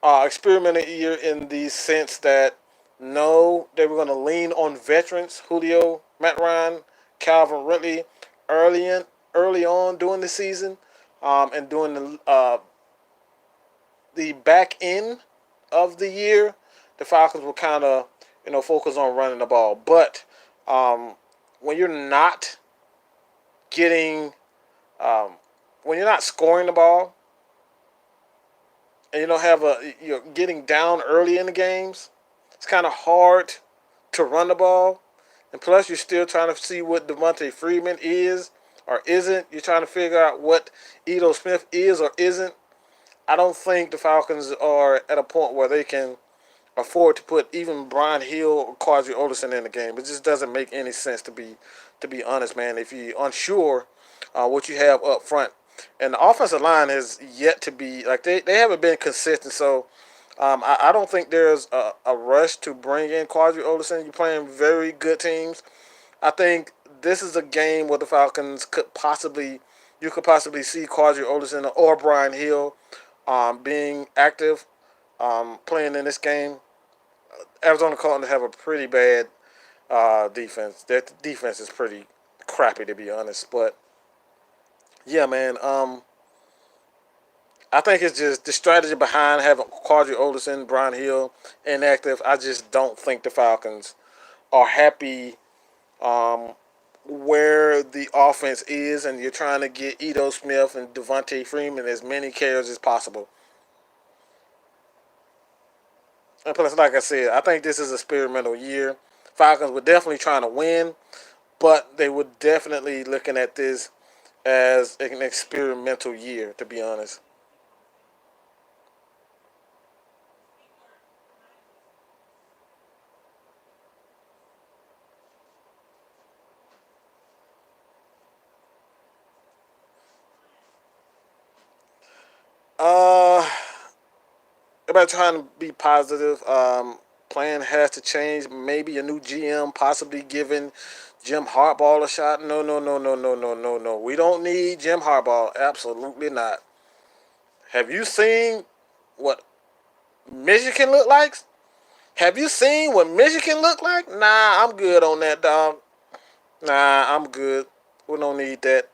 Experimental year in the sense that no, they were going to lean on veterans, Julio, Matt Ryan, Calvin Ridley, early in, early on during the season, and during the back end of the year, the Falcons will kind of focus on running the ball. But um, when you're not getting when you're not scoring the ball and you don't have you're getting down early in the games, it's kind of hard to run the ball. And plus, you're still trying to see what Devontae Freeman is or isn't. You're trying to figure out what Edo Smith is or isn't. I don't think the Falcons are at a point where they can afford to put even Brian Hill or Quadri Olison in the game. It just doesn't make any sense to be honest, man. If you're unsure what you have up front, and the offensive line has yet to be like they haven't been consistent. So I don't think there's a rush to bring in Quadri Olison. You're playing very good teams. I think this is a game where the Falcons could possibly see Quadri Olison or Brian Hill being active, playing in this game. Arizona Cardinals have a pretty bad defense. Their defense is pretty crappy, to be honest. But yeah, man. I think it's just the strategy behind having Quadri Olison, Brian Hill inactive. I just don't think the Falcons are happy um, where the offense is, and you're trying to get Edo Smith and Devontae Freeman as many carries as possible. And plus, like I said, I think this is an experimental year. Falcons were definitely trying to win, but they were definitely looking at this as an experimental year, to be honest. everybody trying to be positive. Plan has to change. Maybe a new GM possibly giving Jim Harbaugh a shot. No, no, no, no, no, no, no, no. We don't need Jim Harbaugh. Absolutely not. Have you seen what Michigan look like? Have you seen what Michigan look like? Nah, I'm good on that, dog. Nah, I'm good. We don't need that.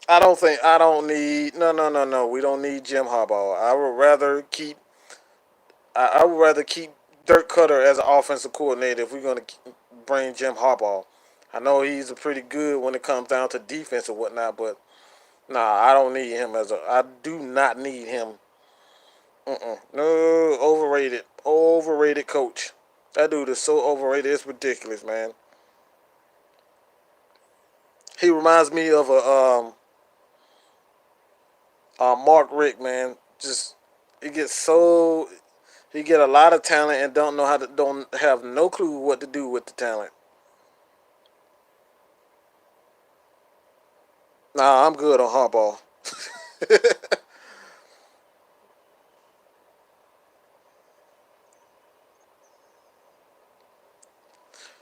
I don't need. No, no, no, no. We don't need Jim Harbaugh. I would rather keep Dirk Cutter as an offensive coordinator if we're going to bring Jim Harbaugh. I know he's a pretty good when it comes down to defense and whatnot, but nah, I don't need him as a. I do not need him. No, overrated, overrated coach. That dude is so overrated. It's ridiculous, man. He reminds me of a Mark Rick, man. Just he gets so he get a lot of talent and don't have no clue what to do with the talent. Nah, I'm good on Harbaugh.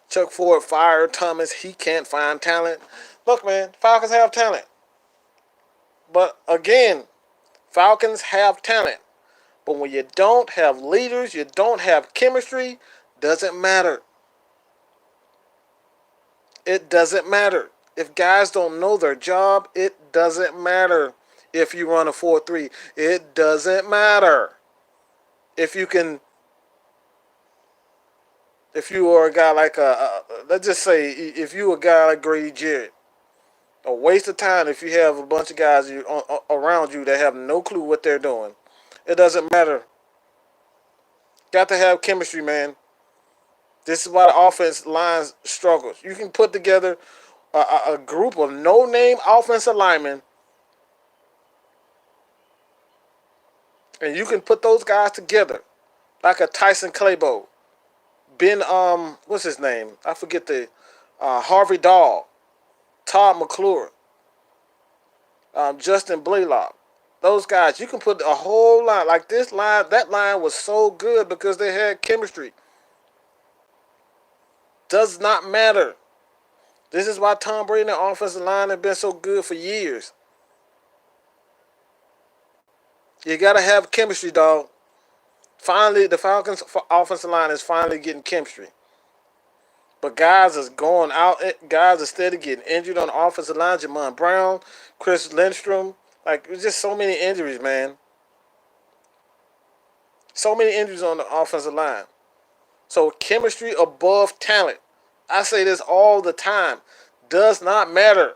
Chuck Ford fired Thomas. He can't find talent. Look, man, Falcons have talent, but again, Falcons have talent. But when you don't have leaders, you don't have chemistry, doesn't matter. It doesn't matter. If guys don't know their job, it doesn't matter. If you run a 4-3, it doesn't matter. If you can, if you are a guy like let's just say, if you a guy like Grady Jarrett, a waste of time if you have a bunch of guys around you that have no clue what they're doing. It doesn't matter. Got to have chemistry, man. This is why the offense line struggles. You can put together a group of no-name offensive linemen, and you can put those guys together like a Tyson Clabo, Ben what's his name? I forget the Harvey Dahl, Todd McClure, Justin Blaylock. Those guys, you can put a whole line like this line. That line was so good because they had chemistry. Does not matter. This is why Tom Brady and the offensive line have been so good for years. You gotta have chemistry, dog. Finally, the Falcons offensive line is finally getting chemistry. But guys is going out. Guys are steady getting injured on the offensive line. Jamon Brown, Chris Lindstrom. Like, there's just so many injuries, man. So many injuries on the offensive line. So chemistry above talent. I say this all the time. Does not matter.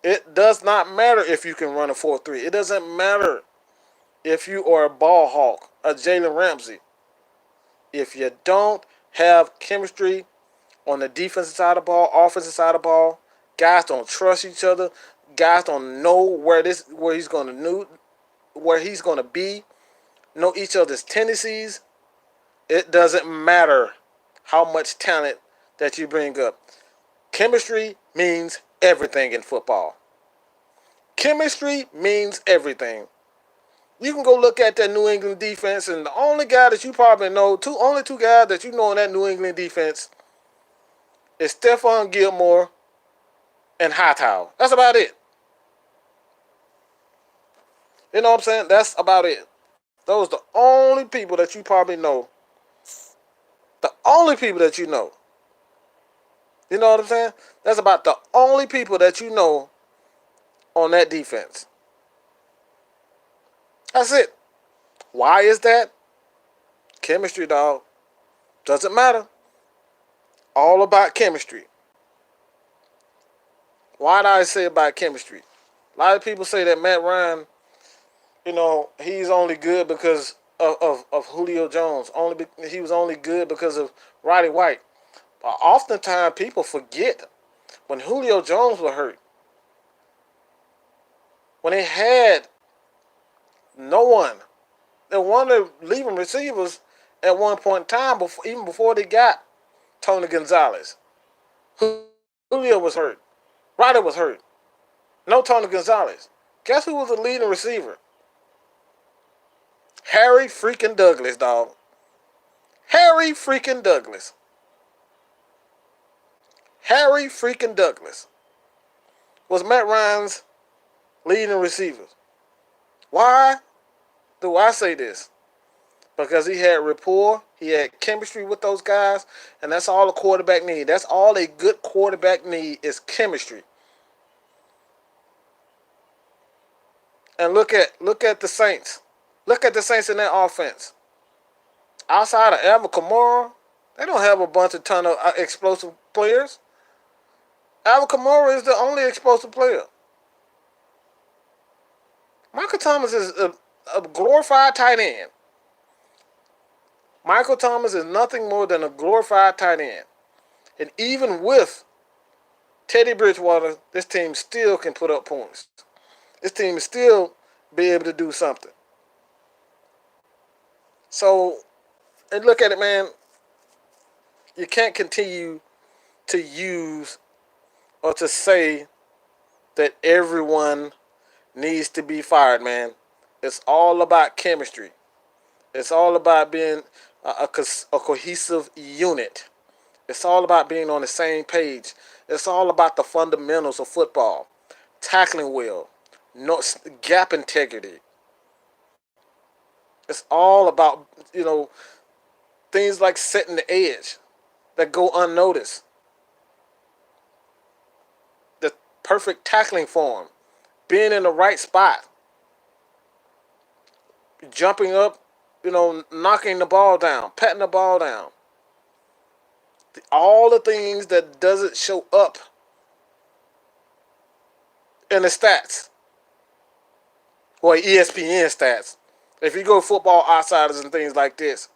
It does not matter if you can run a 4-3. It doesn't matter if you are a ball hawk, a Jalen Ramsey. If you don't have chemistry on the defensive side of the ball, offensive side of the ball, guys don't trust each other. Guys don't know where he's gonna be, know each other's tendencies. It doesn't matter how much talent that you bring up. Chemistry means everything in football. Chemistry means everything. You can go look at that New England defense, and the only guy that you probably know, only two guys that you know in that New England defense is Stephon Gilmore and Hightower. That's about it. You know what I'm saying? That's about it. Those are the only people that you probably know. The only people that you know. You know what I'm saying? That's about the only people that you know on that defense. That's it. Why is that? Chemistry, dog. Doesn't matter. All about chemistry. Why do I say about chemistry? A lot of people say that Matt Ryan, he's only good because of Julio Jones. He was only good because of Roddy White. But oftentimes people forget when Julio Jones was hurt, when they had no one, they wanted leaving receivers at one point in time, even before they got Tony Gonzalez. Julio was hurt. Roddy was hurt. No Tony Gonzalez. Guess who was the leading receiver? Harry freaking Douglas, dog. Harry freaking Douglas. Harry freaking Douglas was Matt Ryan's leading receiver. Why do I say this? Because he had rapport, he had chemistry with those guys, and that's all a quarterback need. That's all a good quarterback need is chemistry. And look at the Saints. Look at the Saints in their offense. Outside of Alvin Kamara, they don't have a bunch of ton of explosive players. Alvin Kamara is the only explosive player. Michael Thomas is a glorified tight end. Michael Thomas is nothing more than a glorified tight end. And even with Teddy Bridgewater, this team still can put up points. This team is still be able to do something. So, and look at it, man. You can't continue to use or to say that everyone needs to be fired, man. It's all about chemistry. It's all about being a cohesive unit. It's all about being on the same page. It's all about the fundamentals of football. Tackling well, no gap integrity. It's all about, things like setting the edge that go unnoticed. The perfect tackling form, being in the right spot, jumping up, knocking the ball down, patting the ball down. All the things that doesn't show up in the stats or ESPN stats. If you go Football Outsiders and things like this,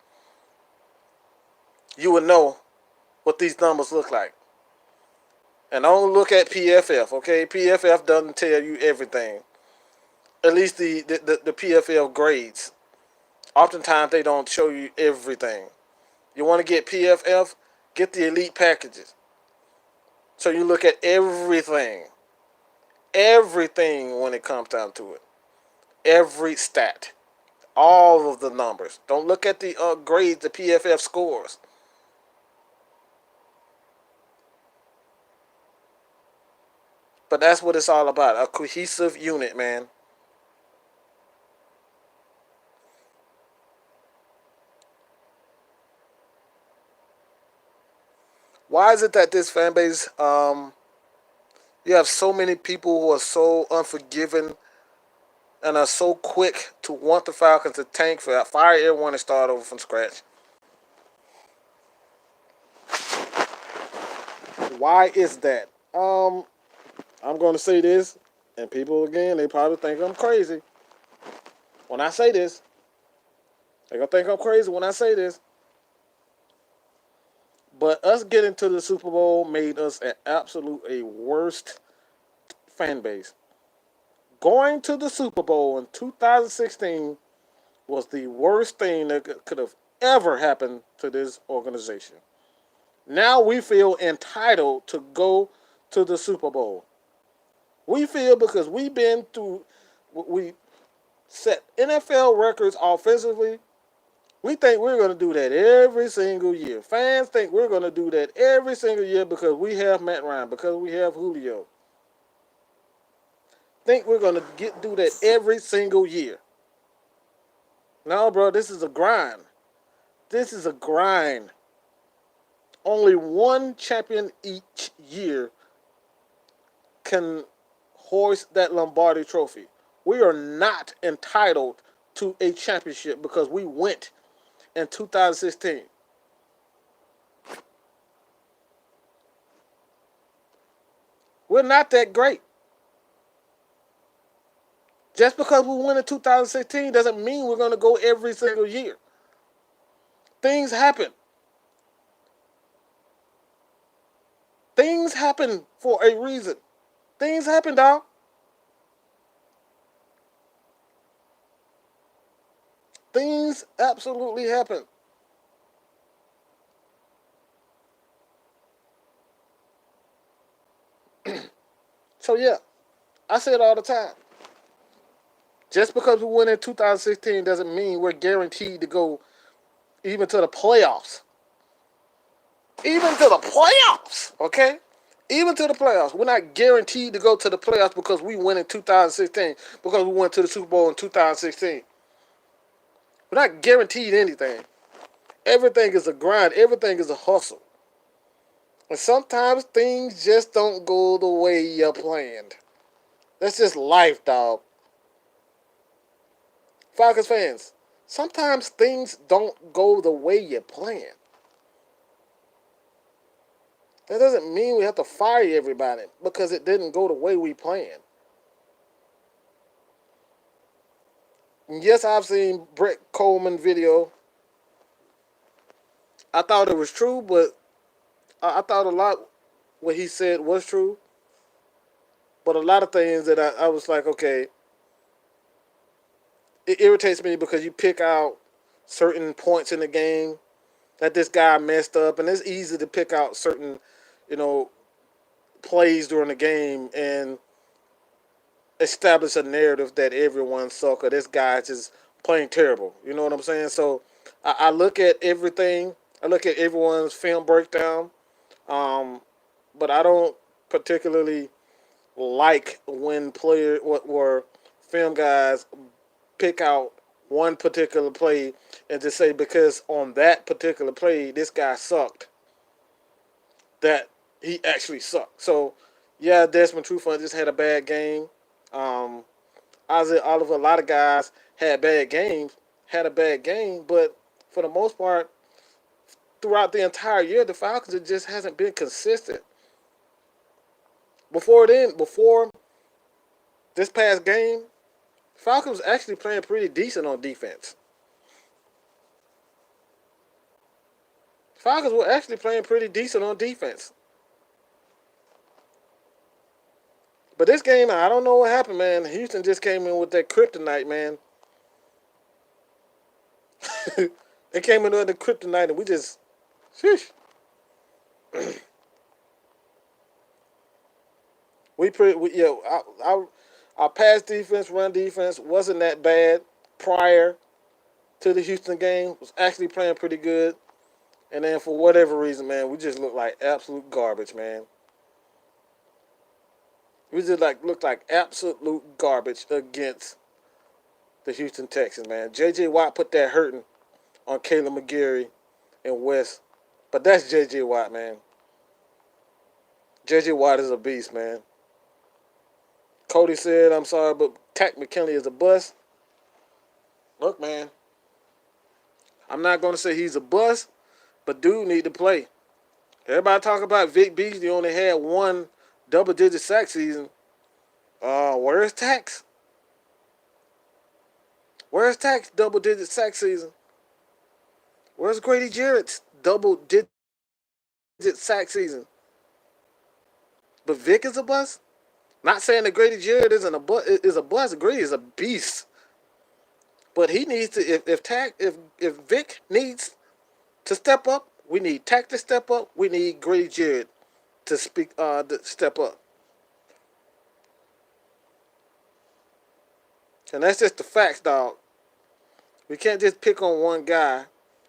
you would know what these numbers look like. And don't look at PFF, okay? PFF doesn't tell you everything. At least the PFF grades. Oftentimes they don't show you everything. You want to get PFF, get the elite packages. So you look at everything. Everything when it comes down to it. Every stat. All of the numbers. Don't look at the grades, the PFF scores. But that's what it's all about. A cohesive unit, man. Why is it that this fan base, you have so many people who are so unforgiving and are so quick to want the Falcons to tank, for fire everyone and start over from scratch? Why is that? I'm going to say this, and people again, they probably think I'm crazy when I say this. They're gonna think I'm crazy when I say this. But us getting to the Super Bowl made us an absolute a worst fan base. Going to the Super Bowl in 2016 was the worst thing that could have ever happened to this organization. Now we feel entitled to go to the Super Bowl. We feel because we've been through, we set NFL records offensively. We think we're going to do that every single year. Fans think we're going to do that every single year because we have Matt Ryan, because we have Julio. Think we're going to do that every single year. No, bro, this is a grind. This is a grind. Only one champion each year can hoist that Lombardi trophy. We are not entitled to a championship because we went in 2016. We're not that great. Just because we win in 2016 doesn't mean we're going to go every single year. Things happen. Things happen for a reason. Things happen, dog. Things absolutely happen. So yeah, I say it all the time. Just because we win in 2016 doesn't mean we're guaranteed to go even to the playoffs. Even to the playoffs, okay? Even to the playoffs. We're not guaranteed to go to the playoffs because we win in 2016, because we went to the Super Bowl in 2016. We're not guaranteed anything. Everything is a grind. Everything is a hustle. And sometimes things just don't go the way you planned. That's just life, dog. Falcons fans, sometimes things don't go the way you plan. That doesn't mean we have to fire everybody because it didn't go the way we planned. And yes, I've seen Brett Coleman video. I thought it was true, but I thought a lot what he said was true. But a lot of things that I was like, okay, it irritates me because you pick out certain points in the game that this guy messed up, and it's easy to pick out certain, you know, plays during the game and establish a narrative that everyone suck or this guy's just playing terrible. You know what I'm saying? So I look at everything. I look at everyone's film breakdown, um, but I don't particularly like when player or film guys pick out one particular play and just say because on that particular play this guy sucked, that he actually sucked. So yeah, Desmond Trufant just had a bad game. Um, Isaiah Oliver, a lot of guys had a bad game, but for the most part, throughout the entire year, the Falcons it just hasn't been consistent. Before this past game, Falcons was actually playing pretty decent on defense. Falcons were actually playing pretty decent on defense. But this game, I don't know what happened, man. Houston just came in with that kryptonite, man. They came in with the kryptonite, and we just, sheesh. Yeah, our pass defense, run defense wasn't that bad prior to the Houston game. Was actually playing pretty good, and then for whatever reason, man, we just looked like absolute garbage, man. We just looked like absolute garbage against the Houston Texans, man. J.J. Watt put that hurting on Caleb McGarry and West, but that's J.J. Watt, man. J.J. Watt is a beast, man. Cody said, "I'm sorry, but Tack McKinley is a bust." Look, man, I'm not gonna say he's a bust, but dude need to play. Everybody talk about Vic Beasley only had one double-digit sack season. Where's Tax? Where's Tax double-digit sack season? Where's Grady Jarrett's double-digit sack season? But Vic is a bust. Not saying that Grady Jarrett isn't is a bust. Grady is a beast. But he needs to if Vic needs to step up, we need Tack to step up. We need Grady Jarrett to step up. And that's just the facts, dog. We can't just pick on one guy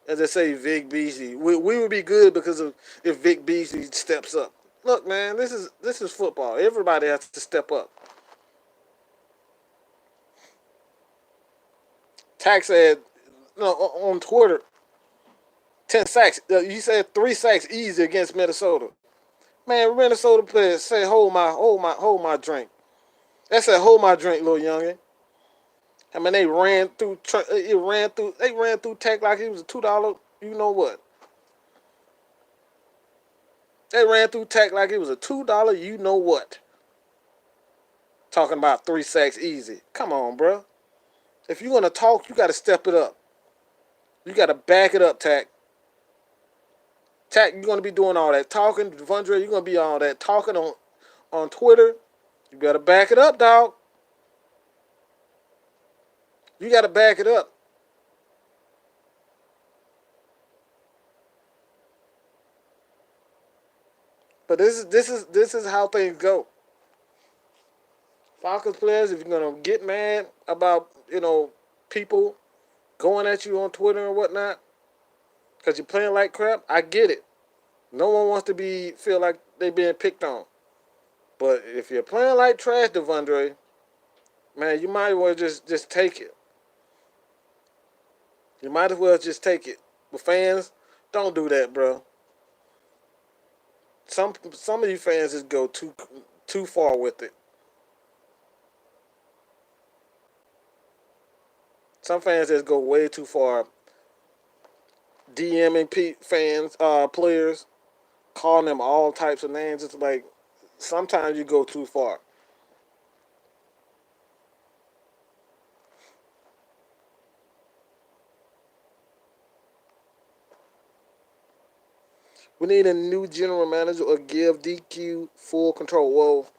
and just say Vic Beasley. We would be good because of if Vic Beasley steps up. Look, man, this is football. Everybody has to step up. Tack said, on Twitter, 10 sacks. He said 3 sacks easy against Minnesota. Man, Minnesota players say hold my drink. That said hold my drink, little youngin. I mean, they ran through Tech like it was a $2. You know what? They ran through Tech like it was a $2. You know what? Talking about 3 sacks easy. Come on, bro. If you're gonna talk, you got to step it up. You got to back it up, Tech. Tech, you're gonna be doing all that talking. Devondre, you're gonna be all that talking on Twitter. You better back it up, dog. You got to back it up. But this is how things go. Falcons players, if you're gonna get mad about people going at you on Twitter and whatnot because you're playing like crap, I get it. No one wants to be feel like they being picked on. But if you're playing like trash, Devondre, man, you might as well just take it. You might as well just take it. But fans, don't do that, bro. Some of you fans just go too far with it. Some fans just go way too far. DMing fans, players, calling them all types of names. It's like sometimes you go too far. We need a new general manager or give DQ full control. Well,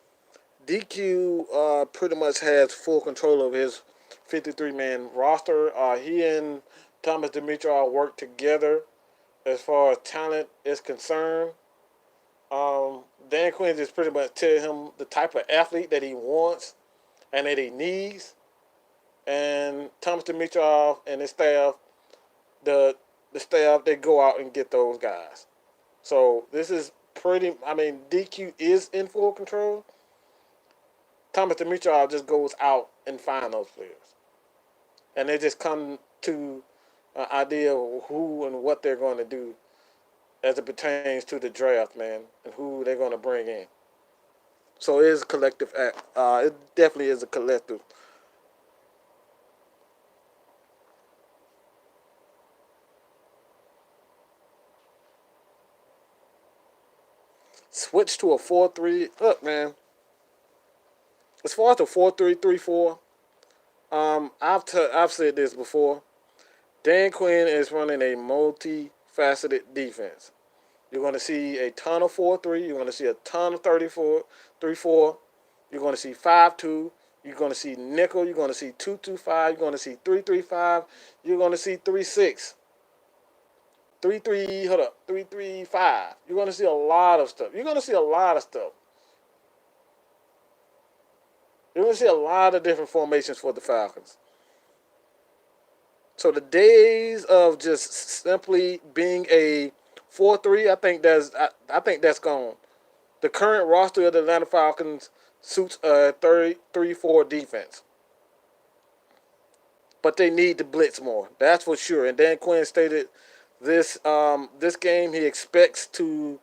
DQ pretty much has full control of his 53-man roster. He and Thomas Dimitrov work together as far as talent is concerned. Dan Quinn just pretty much tell him the type of athlete that he wants and that he needs. And Thomas Dimitrov and his staff, the staff, they go out and get those guys. So this is pretty. I mean, DQ is in full control. Thomas Dimitrov just goes out and find those players, and they just come to an idea of who and what they're going to do as it pertains to the draft, man, and who they're going to bring in. So it is a collective act. It definitely is a collective. Switch to a 4-3. Look, man. As far as the 4-3-3-4, I've said this before. Dan Quinn is running a multifaceted defense. You're going to see a ton of 4-3. You're going to see a ton of 34, 3-4. You're going to see 5-2. You're going to see nickel. You're going to see 2-2-5. You're going to see 3-3-5. You're going to see 3-6. 3-3. Hold up. 3-3-5. You're going to see a lot of stuff. You're going to see a lot of stuff. You're going to see a lot of different formations for the Falcons. So the days of just simply being a 4-3, I think that's gone. The current roster of the Atlanta Falcons suits a 3-4 defense, but they need to blitz more. That's for sure. And Dan Quinn stated this game he expects to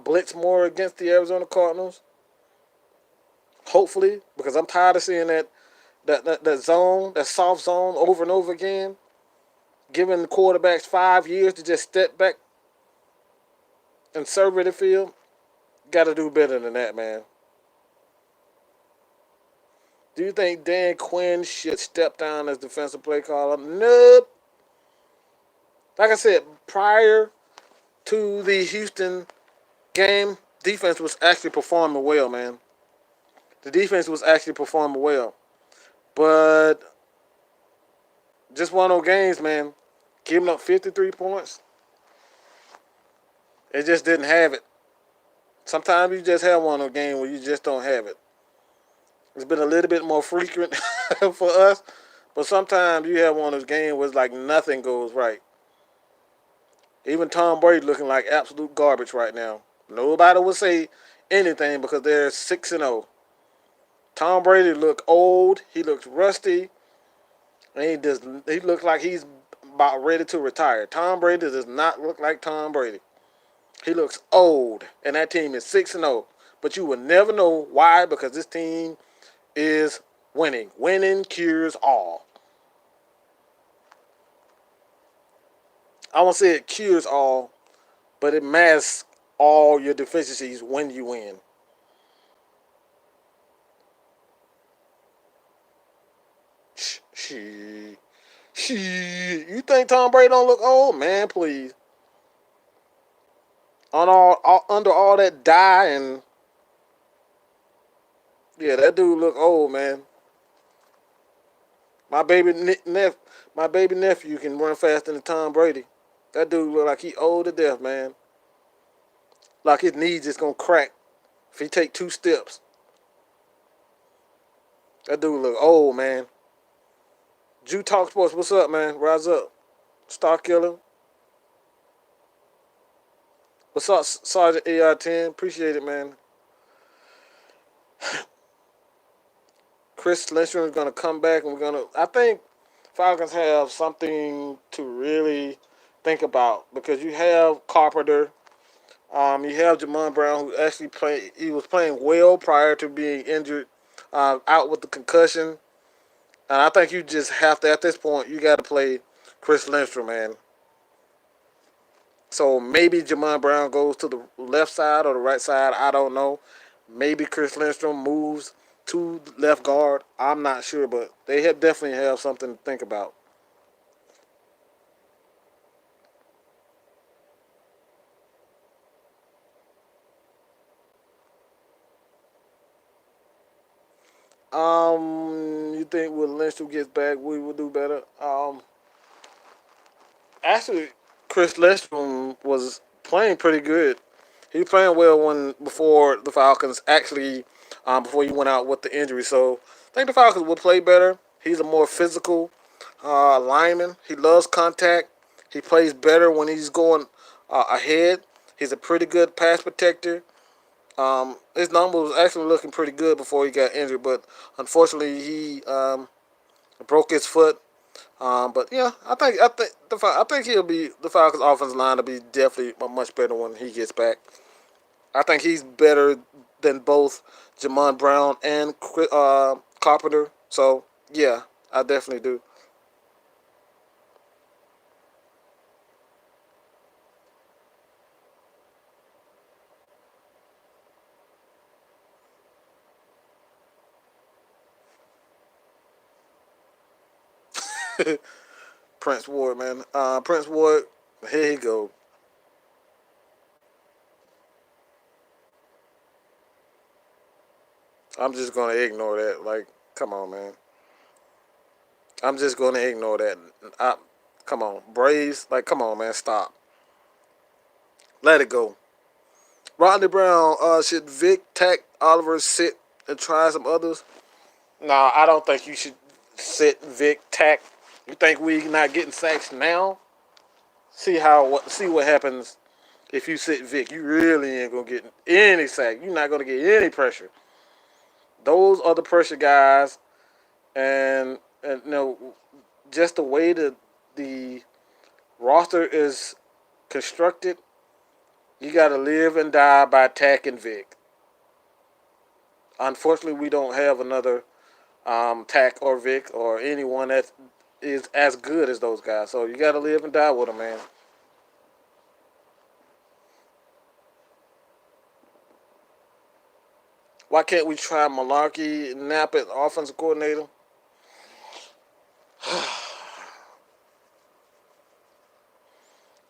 blitz more against the Arizona Cardinals. Hopefully, because I'm tired of seeing that zone, that soft zone, over and over again, giving the quarterbacks 5 years to just step back and survey the field. Got to do better than that, man. Do you think Dan Quinn should step down as defensive play caller? Nope. Like I said, prior to the Houston game, defense was actually performing well, man. The defense was actually performing well. But just one of those games, man, giving up 53 points, it just didn't have it. Sometimes you just have one of those games where you just don't have it. It's been a little bit more frequent for us, but sometimes you have one of those games where it's like nothing goes right. Even Tom Brady looking like absolute garbage right now. Nobody will say anything because they're 6-0. Tom Brady look old. He looks rusty, and he looks like he's about ready to retire. Tom Brady does not look like Tom Brady. He looks old, and that team is 6-0. But you will never know why, because this team is winning. Winning cures all. I won't say it cures all, but it masks all your deficiencies when you win. She, You think Tom Brady don't look old, man? Please. Under all that dye and yeah, that dude look old, man. My baby my baby nephew can run faster than Tom Brady. That dude look like he old to death, man. Like his knees just gonna crack if he take 2 steps. That dude look old, man. Jew Talk Sports, what's up, man? Rise up. Star Killer. What's up, Sergeant AI-10? Appreciate it, man. Chris Lindstrom is going to come back, and we're going to. I think Falcons have something to really think about because you have Carpenter. You have Jamon Brown, who actually played. He was playing well prior to being injured, out with the concussion. And I think you just have to, at this point, you got to play Chris Lindstrom, man. So maybe Jamon Brown goes to the left side or the right side. I don't know. Maybe Chris Lindstrom moves to left guard. I'm not sure, but they have definitely have something to think about. You think when Lindstrom gets back, we will do better? Actually, Chris Lindstrom was playing pretty good. He was playing well when before the Falcons actually, before he went out with the injury. So I think the Falcons will play better. He's a more physical lineman. He loves contact. He plays better when he's going ahead. He's a pretty good pass protector. His number was actually looking pretty good before he got injured, but unfortunately he broke his foot. But yeah, I think he'll be the Falcons' offensive line will be definitely much better when he gets back. I think he's better than both Jamon Brown and Carpenter. So yeah, I definitely do. Prince Ward, man. Prince Ward, here he go. I'm just gonna ignore that. Like, come on, man. I'm just gonna ignore that. I, come on, Braves. Like, come on, man. Stop. Let it go. Rodney Brown. Should Vic, Tack, Oliver sit and try some others? No, I don't think you should sit Vic, Tack. You think we not getting sacks now? See what happens if you sit Vic. You really ain't gonna get any sack. You're not gonna get any pressure. Those are the pressure guys, and just the way that the roster is constructed, you got to live and die by Tack and Vic. Unfortunately, we don't have another Tack or Vic or anyone that is as good as those guys. So you got to live and die with them, man. Why can't we try Malarkey, Knapp at offensive coordinator?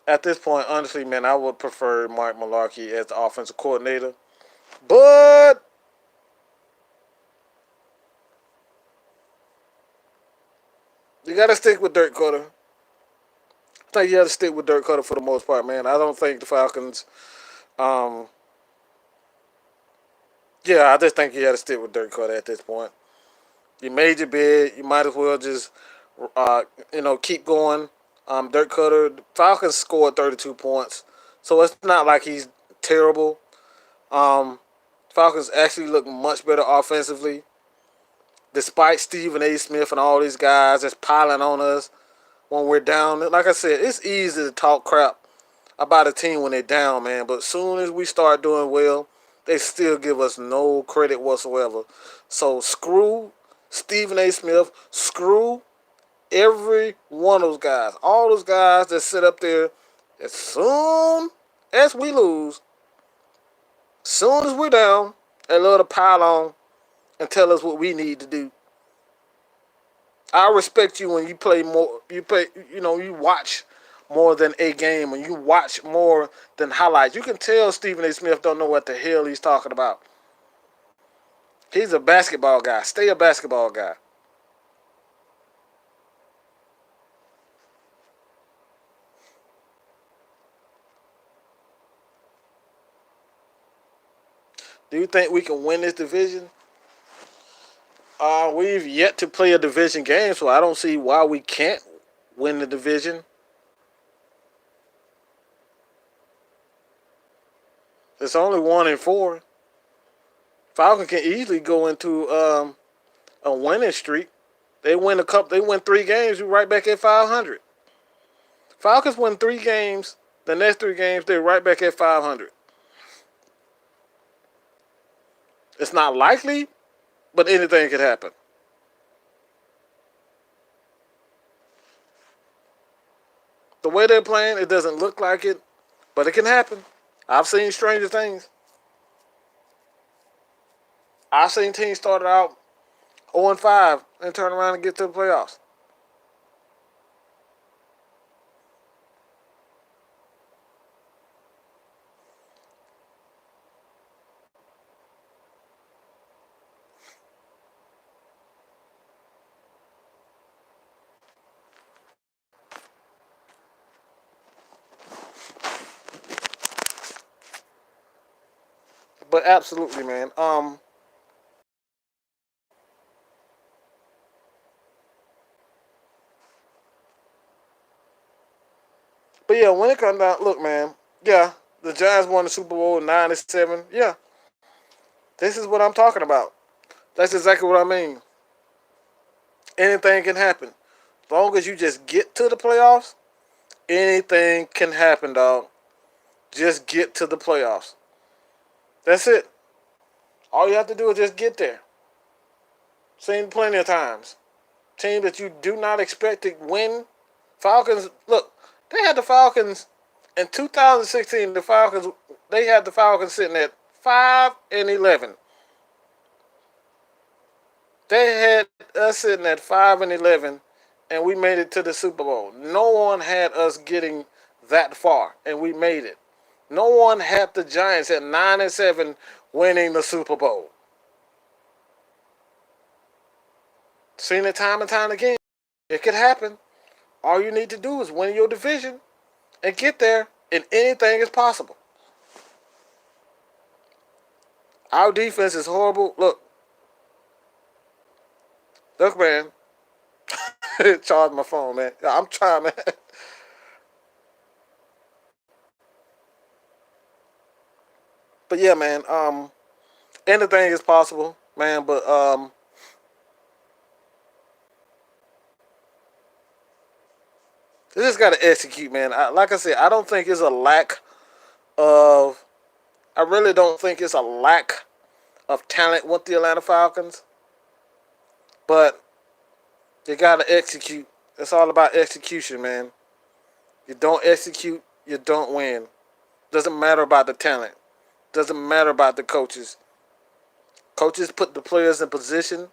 At this point, honestly, man, I would prefer Mike Malarkey as the offensive coordinator. But you got to stick with Dirk Cutter. I think you have to stick with Dirk Cutter for the most part, man. I don't think the Falcons. Um, yeah, I just think you have to stick with Dirk Cutter at this point. You made your bid. You might as well just, uh, keep going. Dirk Cutter. The Falcons scored 32 points, so it's not like he's terrible. Um, Falcons actually look much better offensively, despite Stephen A. Smith and all these guys just piling on us when we're down. Like I said, it's easy to talk crap about a team when they're down, man. But as soon as we start doing well, they still give us no credit whatsoever. So screw Stephen A. Smith. Screw every one of those guys. All those guys that sit up there as soon as we lose, as soon as we're down, they love to pile on and tell us what we need to do. I respect you when you play more. You play, you watch more than a game, and you watch more than highlights. You can tell Stephen A. Smith don't know what the hell he's talking about. He's a basketball guy. Stay a basketball guy. Do you think we can win this division? We've yet to play a division game, so I don't see why we can't win the division. It's only 1-4. Falcons can easily go into a winning streak. They win a couple. They win 3 games. You're right back at 500. Falcons win 3 games. The next 3 games, they're right back at 500. It's not likely, but anything could happen. The way they're playing, it doesn't look like it, but it can happen. I've seen stranger things. I've seen teams start out 0-5 and turn around and get to the playoffs. But absolutely, man. But yeah, when it comes down, look, man. Yeah, the Giants won the Super Bowl 9-7. Yeah, this is what I'm talking about. That's exactly what I mean. Anything can happen. As long as you just get to the playoffs, anything can happen, dog. Just get to the playoffs. That's it. All you have to do is just get there. Seen plenty of times. Team that you do not expect to win. Falcons, look, they had the Falcons in 2016. They had the Falcons sitting at 5-11. They had us sitting at 5-11, and we made it to the Super Bowl. No one had us getting that far, and we made it. No one had the Giants at 9-7 winning the Super Bowl. Seen it time and time again. It could happen. All you need to do is win your division and get there, and anything is possible. Our defense is horrible. Look, man. Charge my phone, man. I'm trying, man. But yeah, man. Anything is possible, man. But they just got to execute, man. Like I said, I don't think it's a lack of. I really don't think it's a lack of talent with the Atlanta Falcons, but you got to execute. It's all about execution, man. You don't execute, you don't win. Doesn't matter about the talent. Doesn't matter about the coaches. Coaches put the players in position,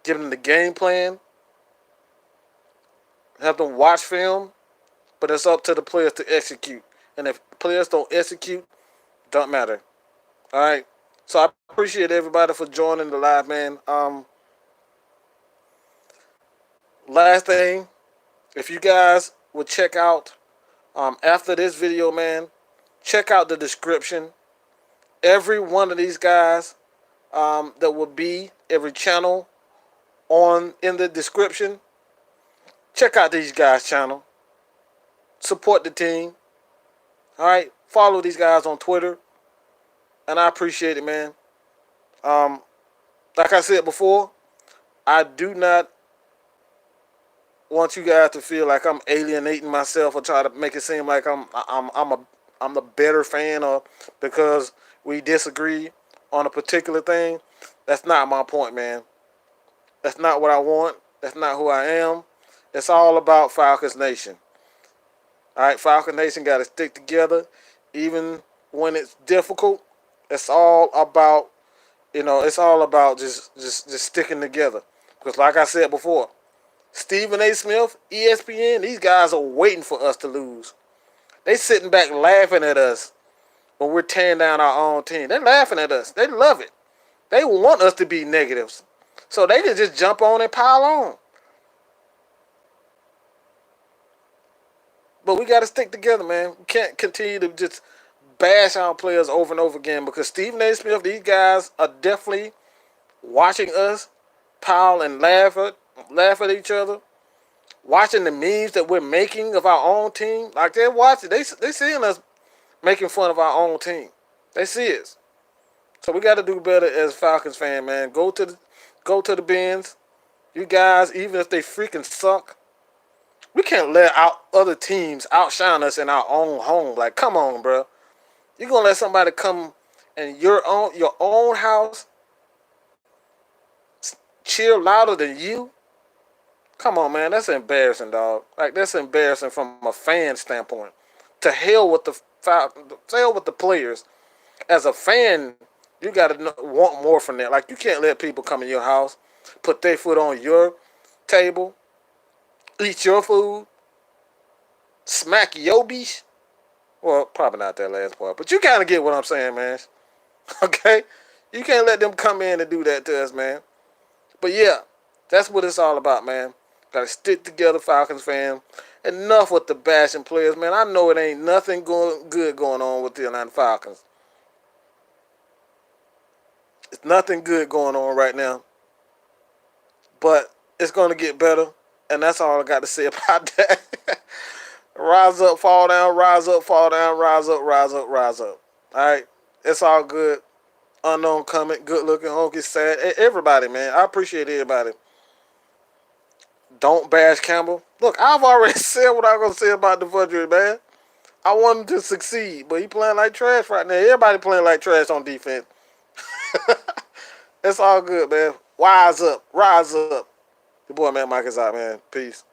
give them the game plan, have them watch film, but it's up to the players to execute. And if players don't execute, it don't matter. All right. So I appreciate everybody for joining the live, man. Last thing, if you guys would check out after this video, man, check out the description. Every one of these guys that will be every channel on in the description. Check out these guys' channel. Support the team. All right. Follow these guys on Twitter. And I appreciate it, man. Um, like I said before, I do not want you guys to feel like I'm alienating myself or try to make it seem like I'm the better fan or because we disagree on a particular thing. That's not my point, man. That's not what I want. That's not who I am. It's all about Falcons Nation. All right, Falcon Nation got to stick together, even when it's difficult. It's all about, it's all about just sticking together. Because like I said before, Stephen A. Smith, ESPN, these guys are waiting for us to lose. They sitting back laughing at us when we're tearing down our own team. They're laughing at us. They love it. They want us to be negatives. So they can just jump on and pile on. But we got to stick together, man. We can't continue to just bash our players over and over again because Stephen A. Smith, these guys are definitely watching us pile and laugh at each other, watching the memes that we're making of our own team. Like they're watching, they seeing us making fun of our own team. They see us. So we got to do better as Falcons fan, man. Go to the bins. You guys, even if they freaking suck, we can't let out other teams outshine us in our own home. Like, come on, bro. You gonna let somebody come in your own house cheer louder than you? Come on, man. That's embarrassing, dog. Like that's embarrassing from a fan standpoint. To hell with the players. As a fan, you gotta want more from that. Like you can't let people come in your house, put their foot on your table, eat your food, smack your beach. Well, probably not that last part, but you kind of get what I'm saying, man. Okay, you can't let them come in and do that to us, man. But yeah, that's what it's all about, man. Gotta stick together, Falcons fan. Enough with the bashing players, man. I know it ain't nothing good going on with the Atlanta Falcons. It's nothing good going on right now, but it's gonna get better, and that's all I got to say about that. Rise up, fall down, rise up, fall down, rise up, rise up, rise up. All right, it's all good. Unknown coming, good looking, honky, sad. Everybody, man. I appreciate everybody. Don't bash Campbell. Look, I've already said what I'm gonna say about Devondre, man. I want him to succeed, but he playing like trash right now. Everybody playing like trash on defense. It's all good, man. Wise up, rise up. The boy, man, Mike is out, man. Peace.